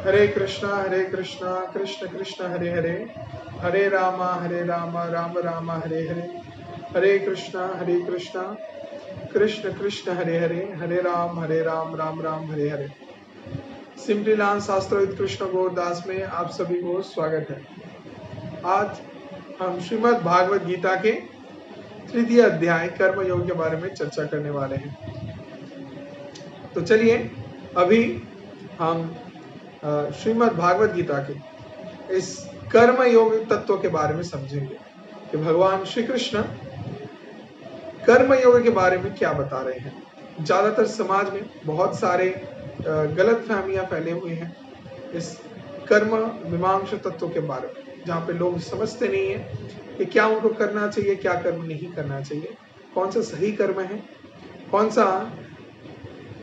हरे कृष्णा कृष्ण कृष्ण हरे हरे, हरे रामा राम राम हरे हरे, हरे कृष्णा कृष्ण कृष्ण हरे हरे, हरे Ram Ram Ram Hare Hare. Simply learn शास्त्रोक्त कृष्ण गौरदास में आप सभी को स्वागत है। आज हम श्रीमद् भागवत गीता के तृतीय अध्याय कर्म योग के बारे में चर्चा करने वाले हैं। तो चलिए अभी हम श्रीमद् भागवत गीता के इस कर्म योग तत्व के बारे में समझेंगे कि भगवान श्री कृष्ण कर्म योग के बारे में क्या बता रहे हैं। ज्यादातर समाज में बहुत सारे गलत फहमियां फैले हुए हैं इस कर्म मीमांसा तत्व के बारे में, जहाँ पे लोग समझते नहीं है कि क्या उनको करना चाहिए, क्या कर्म नहीं करना चाहिए, कौन सा सही कर्म है, कौन सा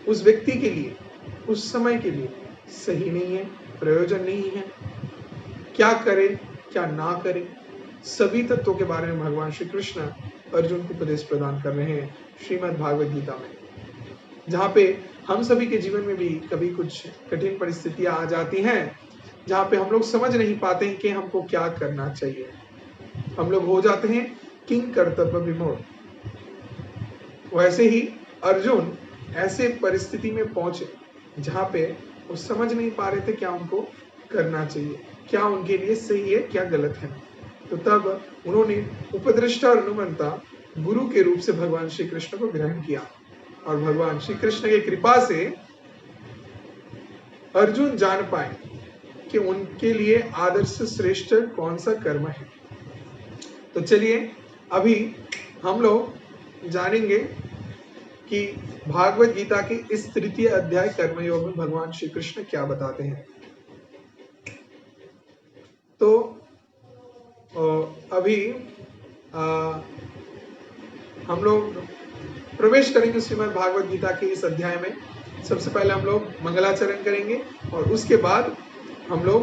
उस व्यक्ति के लिए उस समय के लिए सही नहीं है, प्रयोजन नहीं है, क्या करे क्या ना करे। सभी तत्वों के बारे में भगवान श्री कृष्ण अर्जुन को उपदेश प्रदान कर रहे हैं श्रीमद् भागवत गीता में, जहाँ पे हम सभी के जीवन में भी कभी कुछ कठिन परिस्थितियां आ जाती हैं, जहाँ पे हम लोग समझ नहीं पाते हैं कि हमको क्या करना चाहिए। हम लोग हो जाते हैं किंग कर्तव्य विमूढ़। वैसे ही अर्जुन ऐसे परिस्थिति में पहुंचे जहाँ पे वो समझ नहीं पा रहे थे क्या उनको करना चाहिए, क्या उनके लिए सही है क्या गलत है। तो तब उन्होंने उपदृष्टा और अनुमंता गुरु के रूप से भगवान श्री कृष्ण को ग्रहण किया, और भगवान श्री कृष्ण की कृपा से अर्जुन जान पाए कि उनके लिए आदर्श श्रेष्ठ कौन सा कर्म है। तो चलिए अभी हम लोग जानेंगे कि भागवत गीता के इस तृतीय अध्याय कर्मयोग में भगवान श्री कृष्ण क्या बताते हैं। तो अभी हम लोग प्रवेश करेंगे श्रीमद् भागवत गीता के इस अध्याय में। सबसे पहले हम लोग मंगलाचरण करेंगे और उसके बाद हम लोग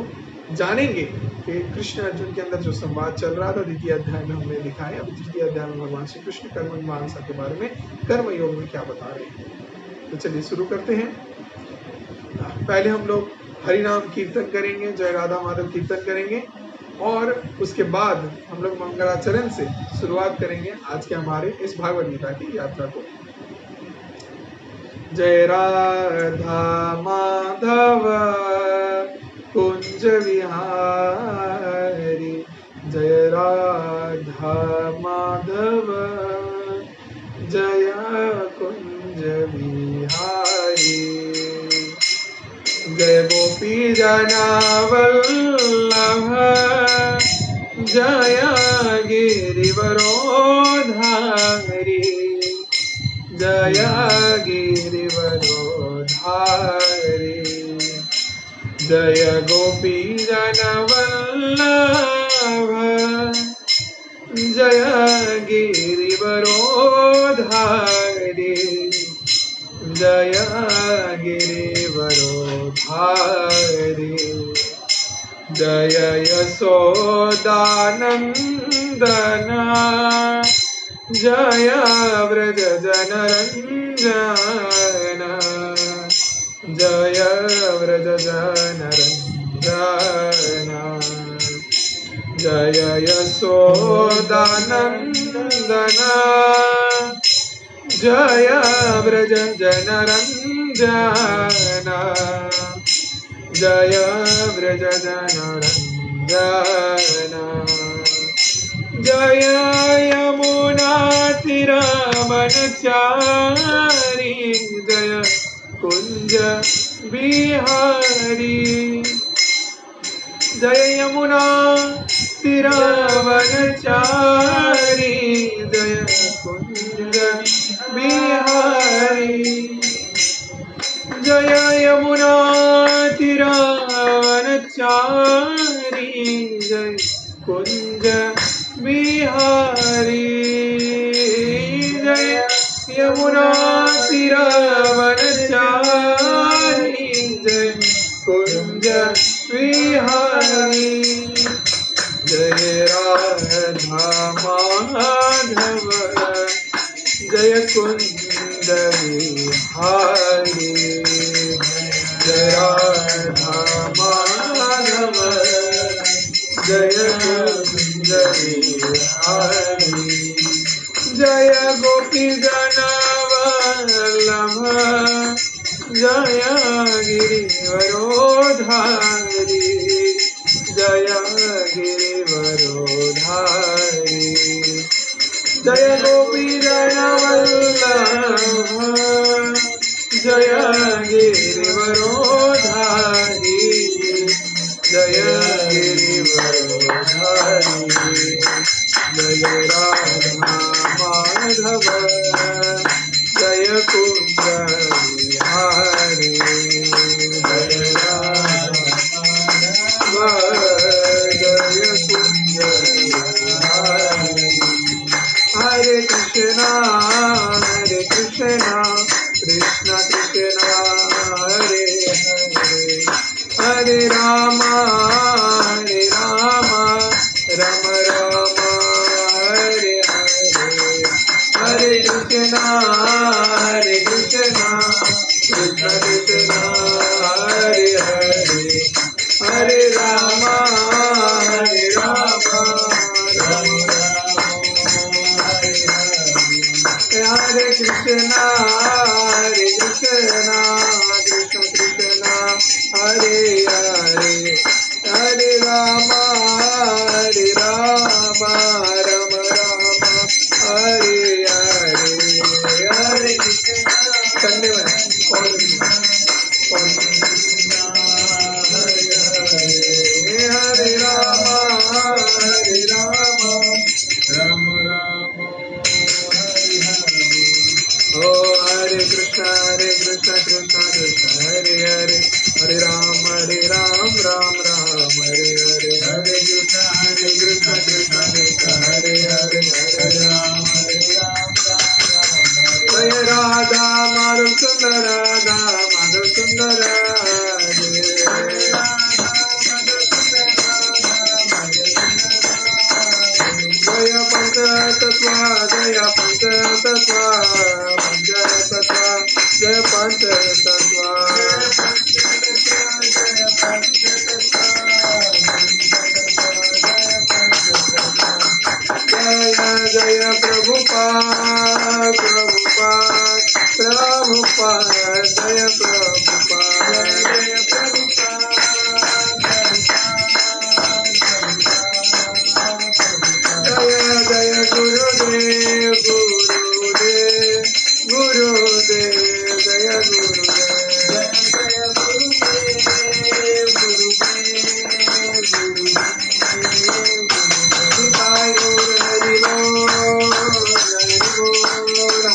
जानेंगे कि कृष्ण अर्जुन के अंदर जो संवाद चल रहा था द्वितीय अध्याय में हमने दिखा है। अभी तृतीय अध्याय में भगवान श्री कृष्ण कर्म मीमांसा के बारे में, कर्म योग में क्या बता रहे हैं। तो चलिए शुरू करते हैं। पहले हम लोग हरि नाम कीर्तन करेंगे, जय राधा माधव कीर्तन करेंगे, और उसके बाद हम लोग मंगलाचरण से शुरुआत करेंगे आज के हमारे इस भागवत गीता की यात्रा को। जय राधा माधव कुंज विहारी, जय राधा माधव जय कुंज विहारी, जय गोपी जनावल्लभ जय गिरिवरोधारी, जय गिरिवरोधारी, जय गोपी जनवल्लभ जय गिरिवरोधारी, जय गिरिवरोधारी, जय यशोदानंदना जय व्रज जनरंजना, जय व्रज जनरंजना, जय यशोदानंदना जय व्रज जनरंजना, जय व्रज जनरंजना, जय यमुना तीरवनचारी, जय कुंज बिहारी, जय यमुना तीरवनचारी, जय कुंज बिहारी, जय यमुना तीरवनचारी, जय कुंज बिहारी, जय यमुना तीरवनचारी, जय कुंज बिहारी, जय राधा माधव जय कुंज बिहारी, जय राधा जय कुंज बिहारी जय गोपी जन वल्लभ जय गिरिवरोधारी जय गिरिवरोधारी जय गोपी जन वल्लभ जय गिरिवरोधारी जय गिरिवरोधारी जय राधा माधव जय कुंज बिहारी जय राधा माधव जय कुंज बिहारी हरे कृष्णा कृष्ण कृष्ण हरे हरे हरे राम राम राम हरे हरे हरे कृष्ण कृष्ण कृष्ण हरे हरे हरे राम राम राम हरे कृष्णा कृष्ण कृष्ण हरे हरे हरे राम राम राम हरे हरे हरे कृष्णा संडे में हरे राम राम राम ओ हरे कृष्ण कृष्ण कृष्ण हरे हरे हरे राम राम राम हरे हरे हरे कृष्ण कृष्ण कृष्ण हरे हरे हरे राम जय राधा माधव सुंदर राधा माधव सुंदर जय पंच तत्व जय पंच तत्व पंच तत्व जय पंच तत्व जय जय प्रभुपाद प्रभुपाद प्रभुपाद जय प्रभुपाद जय प्रभुपाद जय जय गुरुदेव गुरुदेव गुरुदेव जय गुरुदेव जय गुरुदेव हरि बोल हरि बोल हरि बोल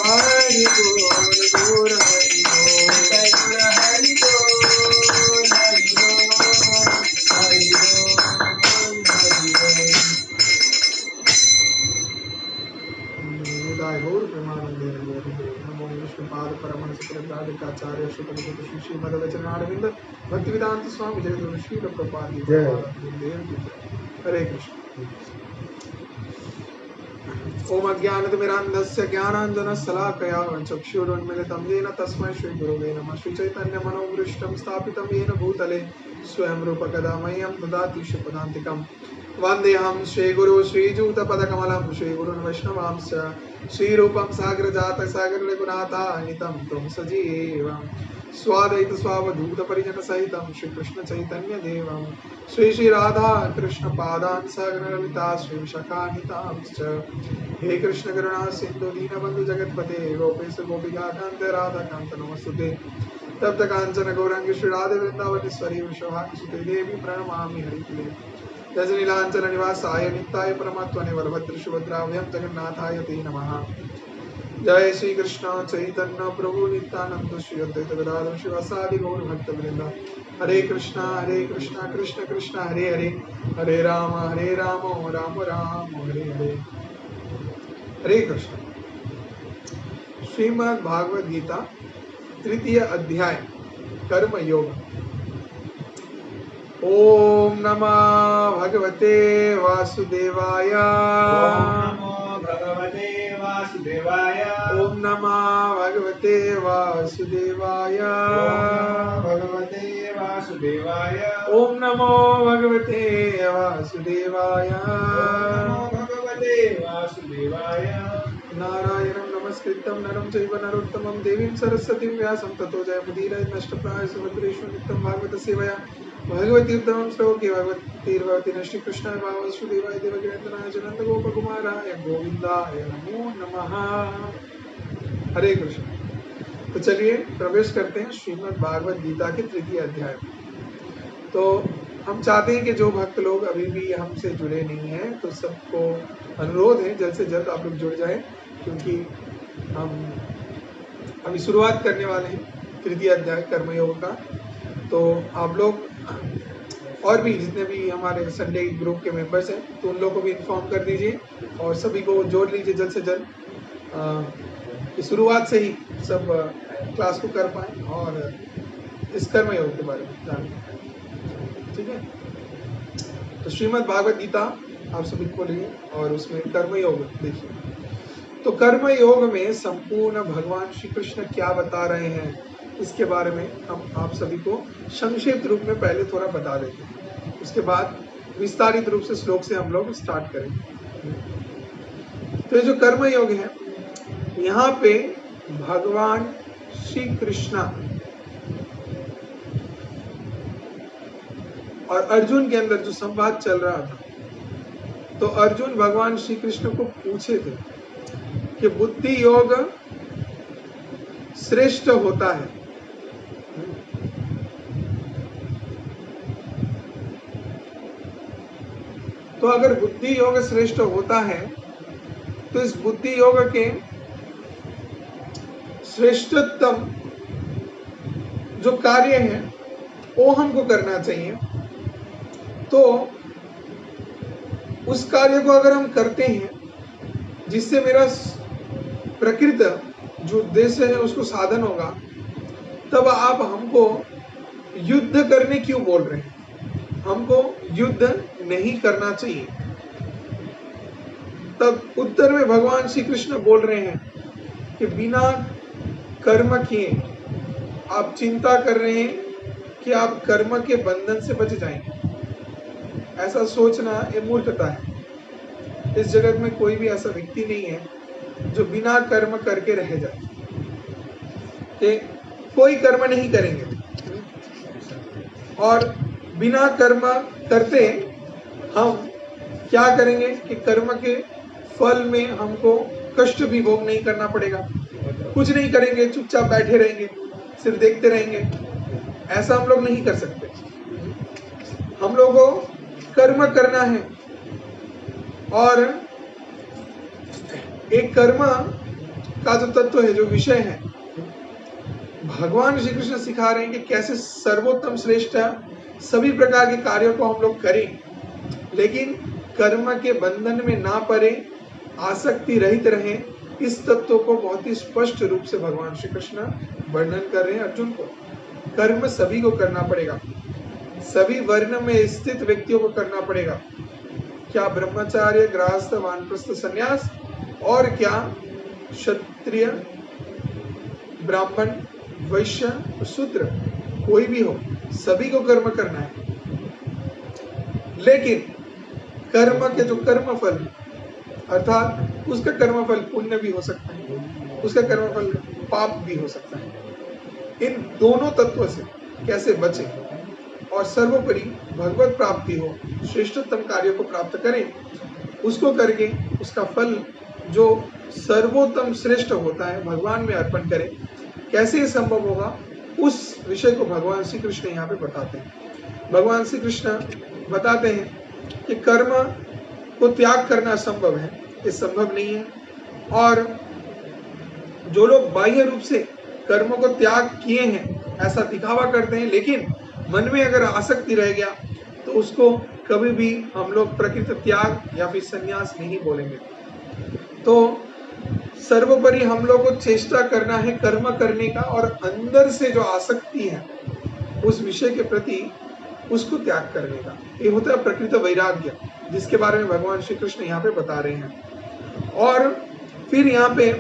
हरि बोल हरि बोल हरि बोल हरि बोल निदाय गौर प्रेमानंदे नमो विष्णुपाद परमहंस प्रभुपादाचार्य शुक्ल श्री मध्वचरणारविंद भक्तिवेदांत स्वामी जगद्गुरु श्री प्रभुपाद देव की हरे कृष्ण ओम अज्ञानतिमिरान्धस्य ज्ञानाञ्जनशलाकया चक्षुरुन्मीलितं येन तस्मै श्रीगुरवे नमः श्रीचैतन्यमनोभीष्टं स्थापितं येन भूतले स्वयं रूपकदा मह्यं ददाति शुभदान्तिकम् वन्देऽहं श्रीगुरु श्रीयुतपदकमलं श्रीगुरुन् वैष्णवांश्च श्रीरूपं साग्रजातसागररघुनाथान्वितं त्वं सजीवं स्वादयित स्वावधूतपरिजनसहितं श्रीकृष्णचैतन्यदेवं श्री राधा कृष्णपादान् सागरललिता श्रीविशाखान्वितांश्च हे कृष्ण करुणा सिन्धु दीनबन्धु जगत्पते गोपेश गोपिकान्त राधाकान्त नमस्तुते तप्त कांचन गौरांगी श्री राधे वृंदावनेश्वरी विश्वभानुसुते देवी प्रणमामि हरिप्रिये रजनीलांचन निवासाय नित्याय परमात्मने वरभद्र सुभद्राभ्यां जगन्नाथाय ते नमः जय श्री कृष्ण चैतन्य प्रभु नित्यानंद श्री अद्वैत गदाधर शिवासादि गौर भक्तवृंद हरे कृष्णा कृष्ण कृष्ण हरे हरे हरे राम राम राम हरे हरे हरे कृष्ण श्रीमद् भागवत गीता तृतीय अध्याय कर्म योग ओम नमः भगवते वासुदेवाय ओम नमः भगवते वासुदेवाय वासुदेवाय। ओम नमो भगवते वासुदेवाय। भगवते वासुदेवाय। नारायणं नमस्कृतं नरं चैव नरोत्तमं देवीं सरस्वतीं व्यासं ततो जयमुदीरये नष्टप्राय सुभद्रेषु नित्यं भागवत सेवया भगवती उत्तमं श्लोके भगवतीर्भवति नष्टि कृष्णाय वासुदेवाय देवकीनंदनाय च नंदगोपकुमाराय गोविंदाय नमो नमः। हरे कृष्ण। तो चलिए प्रवेश करते हैं श्रीमद् भागवत गीता के तृतीय अध्याय में। तो हम चाहते हैं कि जो भक्त लोग अभी भी हमसे जुड़े नहीं हैं तो सबको अनुरोध है जल्द से जल्द आप लोग जुड़ जाएं, क्योंकि हम अभी शुरुआत करने वाले हैं तृतीय अध्याय कर्मयोग का। तो आप लोग और भी जितने भी हमारे संडे ग्रुप के मेंबर्स हैं तो उन लोगों को भी इन्फॉर्म कर दीजिए और सभी को जोड़ लीजिए जल्द से जल्द, कि शुरुआत से ही सब क्लास को कर पाए और इस कर्मयोग के बारे में जान पाए। ठीक है, तो श्रीमद् भागवत गीता आप सभी को लिए और उसमें कर्मयोग देखिए। तो कर्मयोग में संपूर्ण भगवान श्री कृष्ण क्या बता रहे हैं इसके बारे में हम आप सभी को संक्षिप्त रूप में पहले थोड़ा बता देते हैं, उसके बाद विस्तारित रूप से श्लोक से हम लोग स्टार्ट करेंगे। तो ये जो कर्मयोग है यहाँ पे भगवान श्री कृष्ण और अर्जुन के अंदर जो संवाद चल रहा था, तो अर्जुन भगवान श्री कृष्ण को पूछे थे कि बुद्धि योग श्रेष्ठ होता है, तो अगर बुद्धि योग श्रेष्ठ होता है तो इस बुद्धि योग के श्रेष्ठतम जो कार्य है वो हमको करना चाहिए। तो उस कार्य को अगर हम करते हैं जिससे मेरा प्रकृत जो उद्देश्य है उसको साधन होगा, तब आप हमको युद्ध करने क्यों बोल रहे हैं? हमको युद्ध नहीं करना चाहिए। तब उत्तर में भगवान श्री कृष्ण बोल रहे हैं कि बिना कर्म किए आप चिंता कर रहे हैं कि आप कर्म के बंधन से बच जाएंगे, ऐसा सोचना ये मूर्खता है। इस जगत में कोई भी ऐसा व्यक्ति नहीं है जो बिना कर्म करके रह जाए। कि कोई कर्म नहीं करेंगे और बिना कर्म करते हम क्या करेंगे कि कर्म के फल में हमको कष्ट भी भोग नहीं करना पड़ेगा, कुछ नहीं करेंगे, चुपचाप बैठे रहेंगे, सिर्फ देखते रहेंगे। ऐसा हम लोग नहीं कर सकते। हम लोगों को कर्म करना है और एक कर्म का जो तत्व है, जो विषय है, भगवान श्री कृष्ण सिखा रहे हैं कि कैसे सर्वोत्तम श्रेष्ठ सभी प्रकार के कार्यों को हम लोग करें, लेकिन कर्म के बंधन में ना पड़े, आसक्ति रहित रहें। इस तत्व को बहुत ही स्पष्ट रूप से भगवान श्री कृष्ण वर्णन कर रहे हैं अर्जुन को। कर्म सभी को करना पड़ेगा, सभी वर्ण में स्थित व्यक्तियों को करना पड़ेगा। क्या ब्रह्मचार्य, गृहस्थ, वानप्रस्थ, संन्यास और क्या क्षत्रिय, ब्राह्मण, वैश्य, शूद्र, कोई भी हो, सभी को कर्म करना है। लेकिन कर्म के जो कर्म फल अर्थात उसका कर्मफल पुण्य भी हो सकता है, उसका कर्मफल पाप भी हो सकता है। इन दोनों तत्वों से कैसे बचे और सर्वोपरि भगवत प्राप्ति हो, श्रेष्ठतम कार्य को प्राप्त करें, उसको करके उसका फल जो सर्वोत्तम श्रेष्ठ होता है भगवान में अर्पण करें। कैसे ये संभव होगा, उस विषय को भगवान श्री कृष्ण यहाँ पे बताते हैं। भगवान श्री कृष्ण बताते हैं कि कर्म को त्याग करना संभव है, ये संभव नहीं है। और जो लोग बाह्य रूप से कर्मों को त्याग किए हैं ऐसा दिखावा करते हैं, लेकिन मन में अगर आसक्ति रह गया तो उसको कभी भी हम लोग प्रकृत त्याग या फिर संन्यास नहीं बोलेंगे। तो सर्वोपरि हम लोग को चेष्टा करना है कर्म करने का, और अंदर से जो आसक्ति है उस विषय के प्रति उसको त्याग करने का, ये होता है प्रकृत वैराग्य, जिसके बारे में भगवान श्री कृष्ण यहाँ पे बता रहे हैं। और फिर यहाँ पे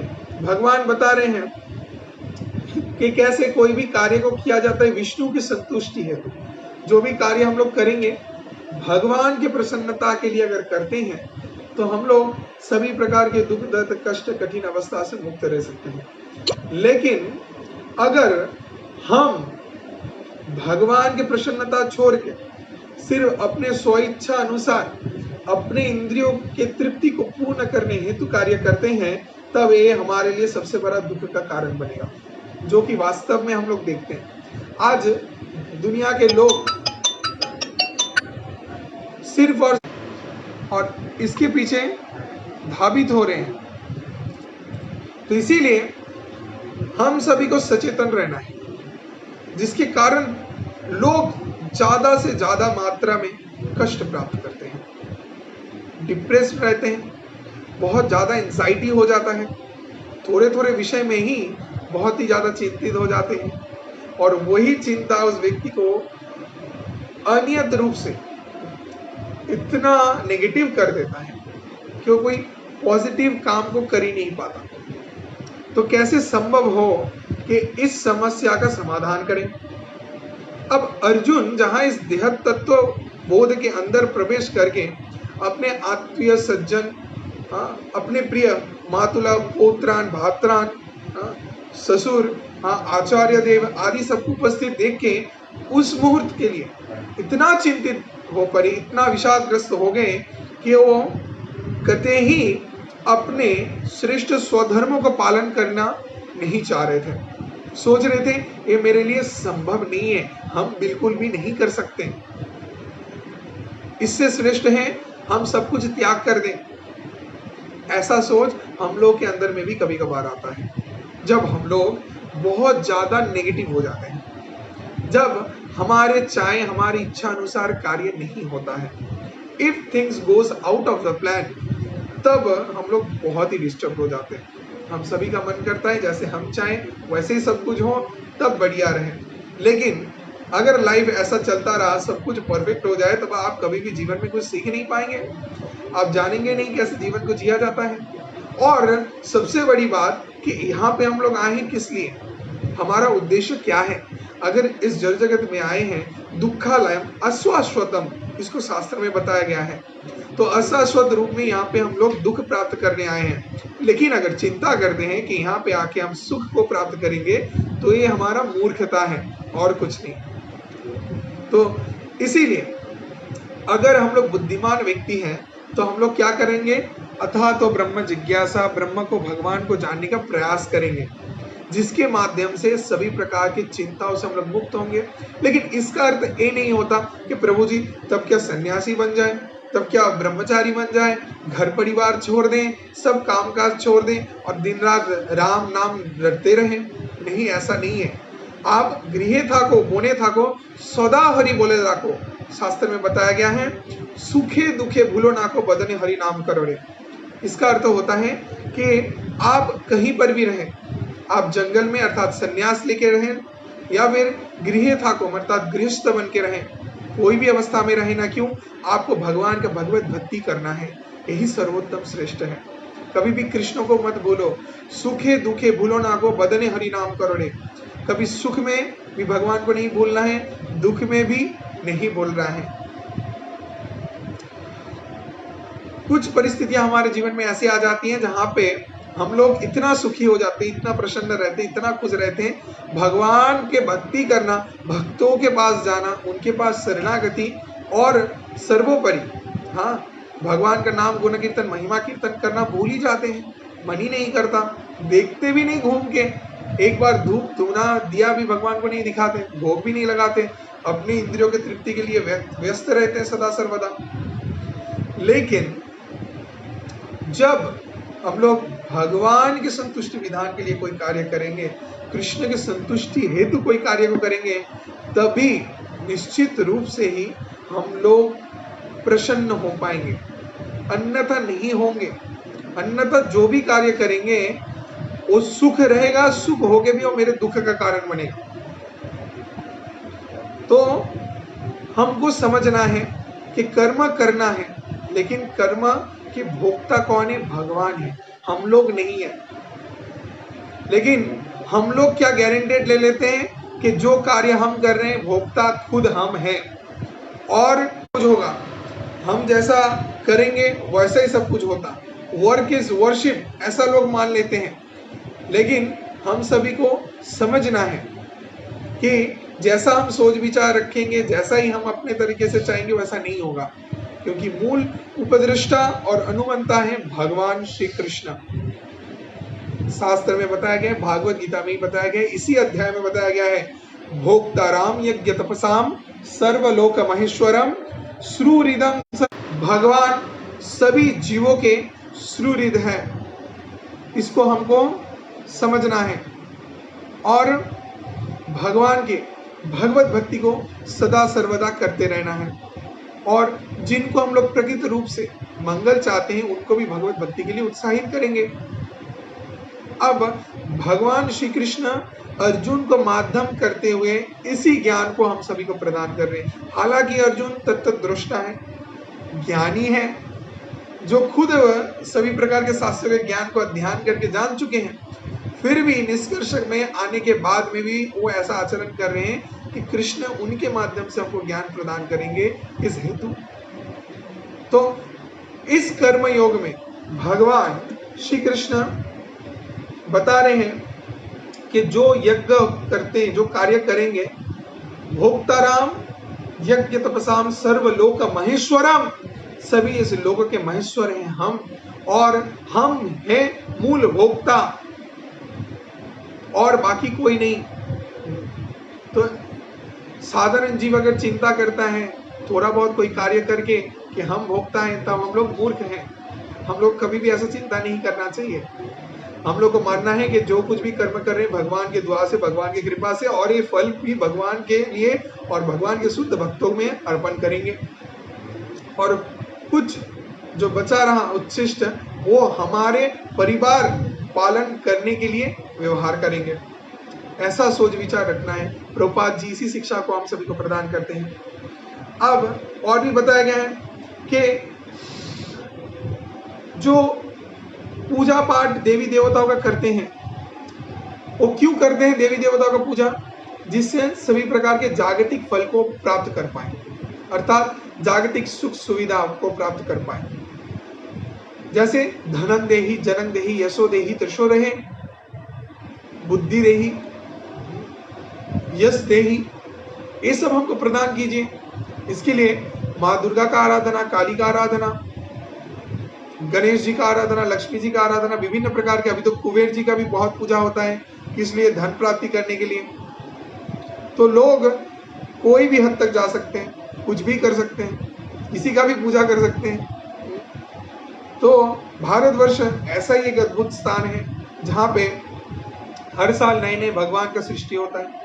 भगवान बता रहे हैं कि कैसे कोई भी कार्य को किया जाता है विष्णु की संतुष्टि है। जो भी कार्य हम लोग करेंगे भगवान की प्रसन्नता के लिए अगर करते हैं तो हम लोग सभी प्रकार के दुख दर्द कष्ट कठिन अवस्था से मुक्त रह सकते हैं। लेकिन अगर हम भगवान की प्रसन्नता छोड़ के सिर्फ अपने स्वेच्छा अनुसार अपने इंद्रियों के तृप्ति को पूर्ण करने हेतु कार्य करते हैं, तब ये हमारे लिए सबसे बड़ा दुख का कारण बनेगा, जो कि वास्तव में हम लोग देखते हैं। आज दुनिया के लोग सिर्फ और इसके पीछे धावित हो रहे हैं। तो इसीलिए हम सभी को सचेतन रहना है, जिसके कारण लोग ज्यादा से ज्यादा मात्रा में कष्ट प्राप्त करते हैं, डिप्रेस्ड रहते हैं, बहुत ज्यादा एंजाइटी हो जाता है, थोड़े थोड़े विषय में ही बहुत ही ज्यादा चिंतित हो जाते हैं, और वही चिंता उस व्यक्ति को अनियत रूप से इतना नेगेटिव कर देता है कि वो कोई पॉजिटिव काम को कर ही नहीं पाता। तो कैसे संभव हो कि इस समस्या का समाधान करें? अब अर्जुन जहां इस देहत तत्व बोध के अंदर प्रवेश करके अपने आत्मीय सज्जन, अपने प्रिय मातुला पौत्रान भात्रान, ससुर, आचार्य देव आदि सबको उपस्थित देख के उस मुहूर्त के लिए इतना चिंतित हो पड़े, इतना विषादग्रस्त हो गए कि वो कते ही अपने श्रेष्ठ स्वधर्मों का पालन करना नहीं चाह रहे थे। सोच रहे थे ये मेरे लिए संभव नहीं है, हम बिल्कुल भी नहीं कर सकते, इससे श्रेष्ठ है हम सब कुछ त्याग कर दें। ऐसा सोच हम लोग के अंदर में भी कभी कभार आता है, जब हम लोग बहुत ज्यादा नेगेटिव हो जाते हैं, जब हमारे चाहे हमारी इच्छा अनुसार कार्य नहीं होता है, if things goes out of the plan, तब हम लोग बहुत ही डिस्टर्ब हो जाते हैं। हम सभी का मन करता है जैसे हम चाहें वैसे ही सब कुछ हो, तब बढ़िया रहे। लेकिन अगर लाइफ ऐसा चलता रहा, सब कुछ परफेक्ट हो जाए, तब आप कभी भी जीवन में कुछ सीख नहीं पाएंगे, आप जानेंगे नहीं कैसे जीवन को जिया जाता है। और सबसे बड़ी बात कि यहाँ पे हम लोग आए हैं किस लिए, हमारा उद्देश्य क्या है। अगर इस जड़ जगत में आए हैं दुखालयम अश्वाश्वतम, इसको शास्त्र में बताया गया है, तो अशाश्वत रूप में यहाँ पे हम लोग दुख प्राप्त करने आए हैं। लेकिन अगर चिंता करते हैं कि यहाँ पे आके हम सुख को प्राप्त करेंगे, तो ये हमारा मूर्खता है और कुछ नहीं। तो इसीलिए अगर हम लोग बुद्धिमान व्यक्ति हैं तो हम लोग क्या करेंगे, अथातो तो ब्रह्म जिज्ञासा, ब्रह्म को भगवान को जानने का प्रयास करेंगे, जिसके माध्यम से सभी प्रकार की चिंताओं से हम लोग मुक्त होंगे। लेकिन इसका अर्थ ये नहीं होता कि प्रभु जी तब क्या सन्यासी बन जाए, तब क्या ब्रह्मचारी बन जाए, घर परिवार छोड़ दें, सब कामकाज छोड़ दें और दिन रात राम नाम रटते रहें। नहीं, ऐसा नहीं है। आप गृहे थाको मोने थाको सदा हरि बोले राको, शास्त्र में बताया गया है, सुखे दुखे भूलो नाको बदने हरि नाम करोड़े। इसका अर्थ होता है कि आप कहीं पर भी रहें, आप जंगल में अर्थात सन्यास लेके रहें, या फिर गृह थाको अर्थात गृहस्थ बन के रहें, कोई भी अवस्था में रहे ना क्यों, आपको भगवान का भगवत भक्ति करना है, यही सर्वोत्तम श्रेष्ठ है। कभी भी कृष्ण को मत बोलो, सुखे दुखे भूलो ना को बदने हरि नाम करोड़े। कभी सुख में भी भगवान को नहीं भूलना है, दुख में भी नहीं बोल रहा है। कुछ परिस्थितियां हमारे जीवन में ऐसे आ जाती हैं जहां पे हम लोग इतना सुखी हो जाते हैं, इतना प्रसन्न रहते हैं, इतना खुश रहते हैं, भगवान के भक्ति करना, भक्तों के पास जाना, उनके पास शरणागति और सर्वोपरि भगवान का नाम गुण कीर्तन महिमा कीर्तन करना भूल ही जाते हैं, मन ही नहीं करता, देखते भी नहीं घूम के, एक बार धूप धूना दिया भी भगवान को नहीं दिखाते, भोग भी नहीं लगाते, अपनी इंद्रियों के तृप्ति के लिए व्यस्त रहते हैं सदा सर्वदा। लेकिन जब हम लोग भगवान के संतुष्टि विधान के लिए कोई कार्य करेंगे, कृष्ण के संतुष्टि हेतु कोई कार्य को करेंगे, तभी निश्चित रूप से ही हम लोग प्रसन्न हो पाएंगे, अन्यथा नहीं होंगे। अन्यथा जो भी कार्य करेंगे वो सुख रहेगा, सुख होके भी वो मेरे दुख का कारण बनेगा। तो हमको समझना है कि कर्म करना है, लेकिन कर्म कि भोक्ता कौन है, भगवान है, हम लोग नहीं है। लेकिन हम लोग क्या गारंटेड ले लेते हैं कि जो कार्य हम कर रहे हैं भोक्ता खुद हम हैं और कुछ होगा, हम जैसा करेंगे वैसा ही सब कुछ होता। वर्क इज वर्शिप ऐसा लोग मान लेते हैं, लेकिन हम सभी को समझना है कि जैसा हम सोच विचार रखेंगे, जैसा ही हम अपने तरीके से चाहेंगे वैसा नहीं होगा, क्योंकि मूल उपद्रष्टा और अनुमंता है भगवान श्री कृष्ण। शास्त्र में बताया गया है, भागवत गीता में ही बताया गया है, इसी अध्याय में बताया गया है, भोक्ताराम यज्ञ तपसाम सर्वलोक महेश्वरम श्रुरिदम। भगवान सभी जीवों के श्रुरिद है, इसको हमको समझना है और भगवान के भगवत भक्ति को सदा सर्वदा करते रहना है। और जिनको हम लोग प्रकृत रूप से मंगल चाहते हैं उनको भी भगवत भक्ति के लिए उत्साहित करेंगे। अब भगवान श्री कृष्ण अर्जुन को माध्यम करते हुए इसी ज्ञान को हम सभी को प्रदान कर रहे हैं। हालांकि अर्जुन तत्वदृष्टा है, ज्ञानी है, जो खुद सभी प्रकार के शास्त्र के ज्ञान को अध्ययन करके जान चुके हैं, फिर भी निष्कर्ष में आने के बाद में भी वो ऐसा आचरण कर रहे हैं कि कृष्ण उनके माध्यम से हमको ज्ञान प्रदान करेंगे इस हेतु। तो इस कर्म योग में भगवान श्री कृष्ण बता रहे हैं कि जो यज्ञ करते हैं, जो कार्य करेंगे, भोक्ताराम यज्ञ तपसाम सर्वलोक महेश्वरम, सभी इस लोक के महेश्वर हैं हम, और हम हैं मूल भोक्ता और बाकी कोई नहीं। तो साधारण जीव अगर चिंता करता है थोड़ा बहुत कोई कार्य करके कि हम भोक्ता हैं, तब हम लोग मूर्ख हैं। हम लोग कभी भी ऐसा चिंता नहीं करना चाहिए। हम लोग को मानना है कि जो कुछ भी कर्म कर रहे हैं भगवान के द्वारा से, भगवान की कृपा से, और ये फल भी भगवान के लिए और भगवान के शुद्ध भक्तों में अर्पण करेंगे, और कुछ जो बचा रहा उच्छिष्ट वो हमारे परिवार पालन करने के लिए व्यवहार करेंगे। ऐसा सोच विचार रखना है। प्रभुपाद जी इसी शिक्षा को हम सभी को प्रदान करते हैं। अब और भी बताया गया है कि जो पूजा पाठ देवी देवताओं का करते हैं, वो क्यों करते हैं देवी देवताओं का पूजा? जिससे सभी प्रकार के जागतिक फल को प्राप्त कर पाए, अर्थात जागतिक सुख सुविधा को प्राप्त कर पाए। जैसे धनन देहि, जनन देहि, यशो देहि, त्रिशो रहे, बुद्धि देहि, यश देहि, ये सब हमको प्रदान कीजिए। इसके लिए माँ दुर्गा का आराधना, काली का आराधना, गणेश जी का आराधना, लक्ष्मी जी का आराधना, विभिन्न प्रकार के, अभी तो कुबेर जी का भी बहुत पूजा होता है, इसलिए धन प्राप्ति करने के लिए। तो लोग कोई भी हद तक जा सकते हैं, कुछ भी कर सकते हैं, किसी का भी पूजा कर सकते हैं। तो भारतवर्ष ऐसा ही एक अद्भुत स्थान है जहाँ पे हर साल नए नए भगवान का सृष्टि होता है,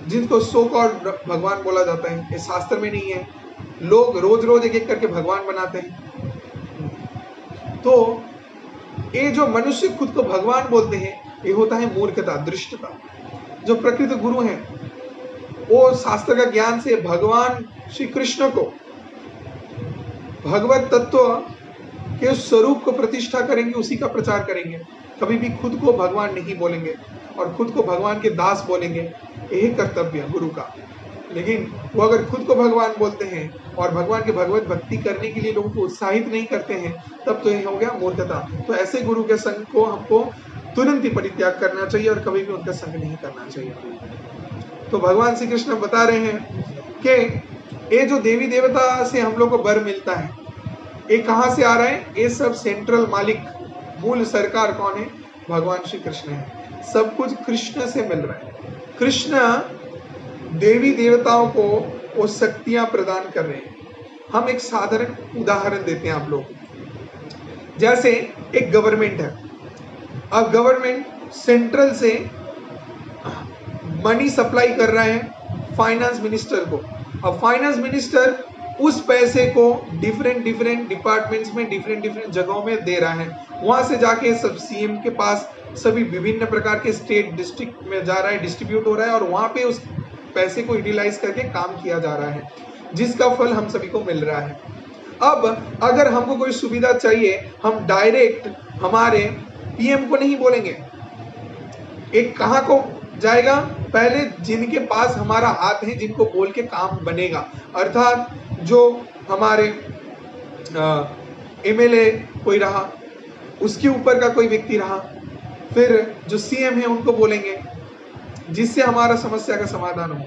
जिनको सो गॉड भगवान बोला जाता है। ये शास्त्र में नहीं है, लोग रोज रोज एक एक करके भगवान बनाते हैं। तो ये जो मनुष्य खुद को भगवान बोलते हैं, ये होता है मूर्खता, दृष्टता। जो प्रकृत गुरु हैं वो शास्त्र का ज्ञान से भगवान श्री कृष्ण को, भगवत तत्व के स्वरूप को प्रतिष्ठा करेंगे, उसी का प्रचार करेंगे। कभी भी खुद को भगवान नहीं बोलेंगे और खुद को भगवान के दास बोलेंगे, यही कर्तव्य है गुरु का। लेकिन वो अगर खुद को भगवान बोलते हैं और भगवान की भगवत भक्ति करने के लिए लोगों को उत्साहित नहीं करते हैं, तब तो ये हो गया मूर्खता। तो ऐसे गुरु के संग को हमको तुरंत ही परित्याग करना चाहिए और कभी भी उनका संग नहीं करना चाहिए। तो भगवान श्री कृष्ण बता रहे हैं कि ये जो देवी देवता से हम लोग को वर मिलता है, ये कहाँ से आ रहा है? ये सब सेंट्रल मालिक, मूल सरकार कौन है? भगवान श्री कृष्ण है। सब कुछ कृष्ण से मिल रहा है। कृष्ण देवी देवताओं को वो शक्तियां प्रदान कर रहे हैं। हम एक साधारण उदाहरण देते हैं आप लोग। जैसे एक गवर्नमेंट है, अब गवर्नमेंट सेंट्रल से मनी सप्लाई कर रहा है फाइनेंस मिनिस्टर को। अब फाइनेंस मिनिस्टर उस पैसे को डिफरेंट डिपार्टमेंट्स में, डिफरेंट जगहों में दे रहा है। वहां से जाके सब सीएम के पास सभी विभिन्न प्रकार के स्टेट डिस्ट्रिक्ट में जा रहा है, डिस्ट्रीब्यूट हो रहा है, और वहां पे उस पैसे को यूटिलाइज करके काम किया जा रहा है, जिसका फल हम सभी को मिल रहा है। अब अगर हमको कोई सुविधा चाहिए, हम डायरेक्ट हमारे पीएम को नहीं बोलेंगे, एक कहाँ को जाएगा? पहले जिनके पास हमारा हाथ है, जिनको बोल के काम बनेगा, अर्थात जो हमारे एमएलए कोई रहा, उसके ऊपर का कोई व्यक्ति रहा, फिर जो सीएम है उनको बोलेंगे, जिससे हमारा समस्या का समाधान हो।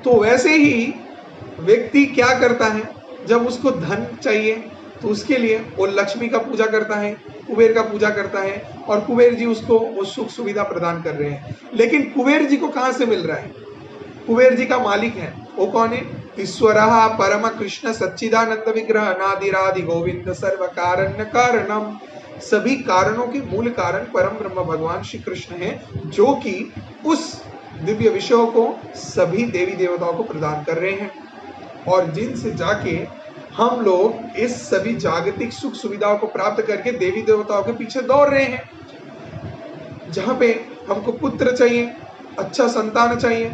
तो वैसे ही व्यक्ति क्या करता है, जब उसको धन चाहिए तो उसके लिए वो लक्ष्मी का पूजा करता है, कुबेर का पूजा करता है, और कुबेर जी उसको वो सुख सुविधा प्रदान कर रहे हैं। लेकिन कुबेर जी को कहां से मिल रहा है? कुबेर जी का मालिक है वो कौन है? ईश्वरः परम कृष्ण सच्चिदानंद विग्रह अनादिरादि गोविंद सर्व कारण कारणम। सभी कारणों के मूल कारण परम ब्रह्म भगवान श्री कृष्ण है, जो कि उस दिव्य विषयों को सभी देवी देवताओं को प्रदान कर रहे हैं, और जिनसे जाके हम लोग इस सभी जागतिक सुख सुविधाओं को प्राप्त करके देवी देवताओं के पीछे दौड़ रहे हैं। जहां पे हमको पुत्र चाहिए, अच्छा संतान चाहिए,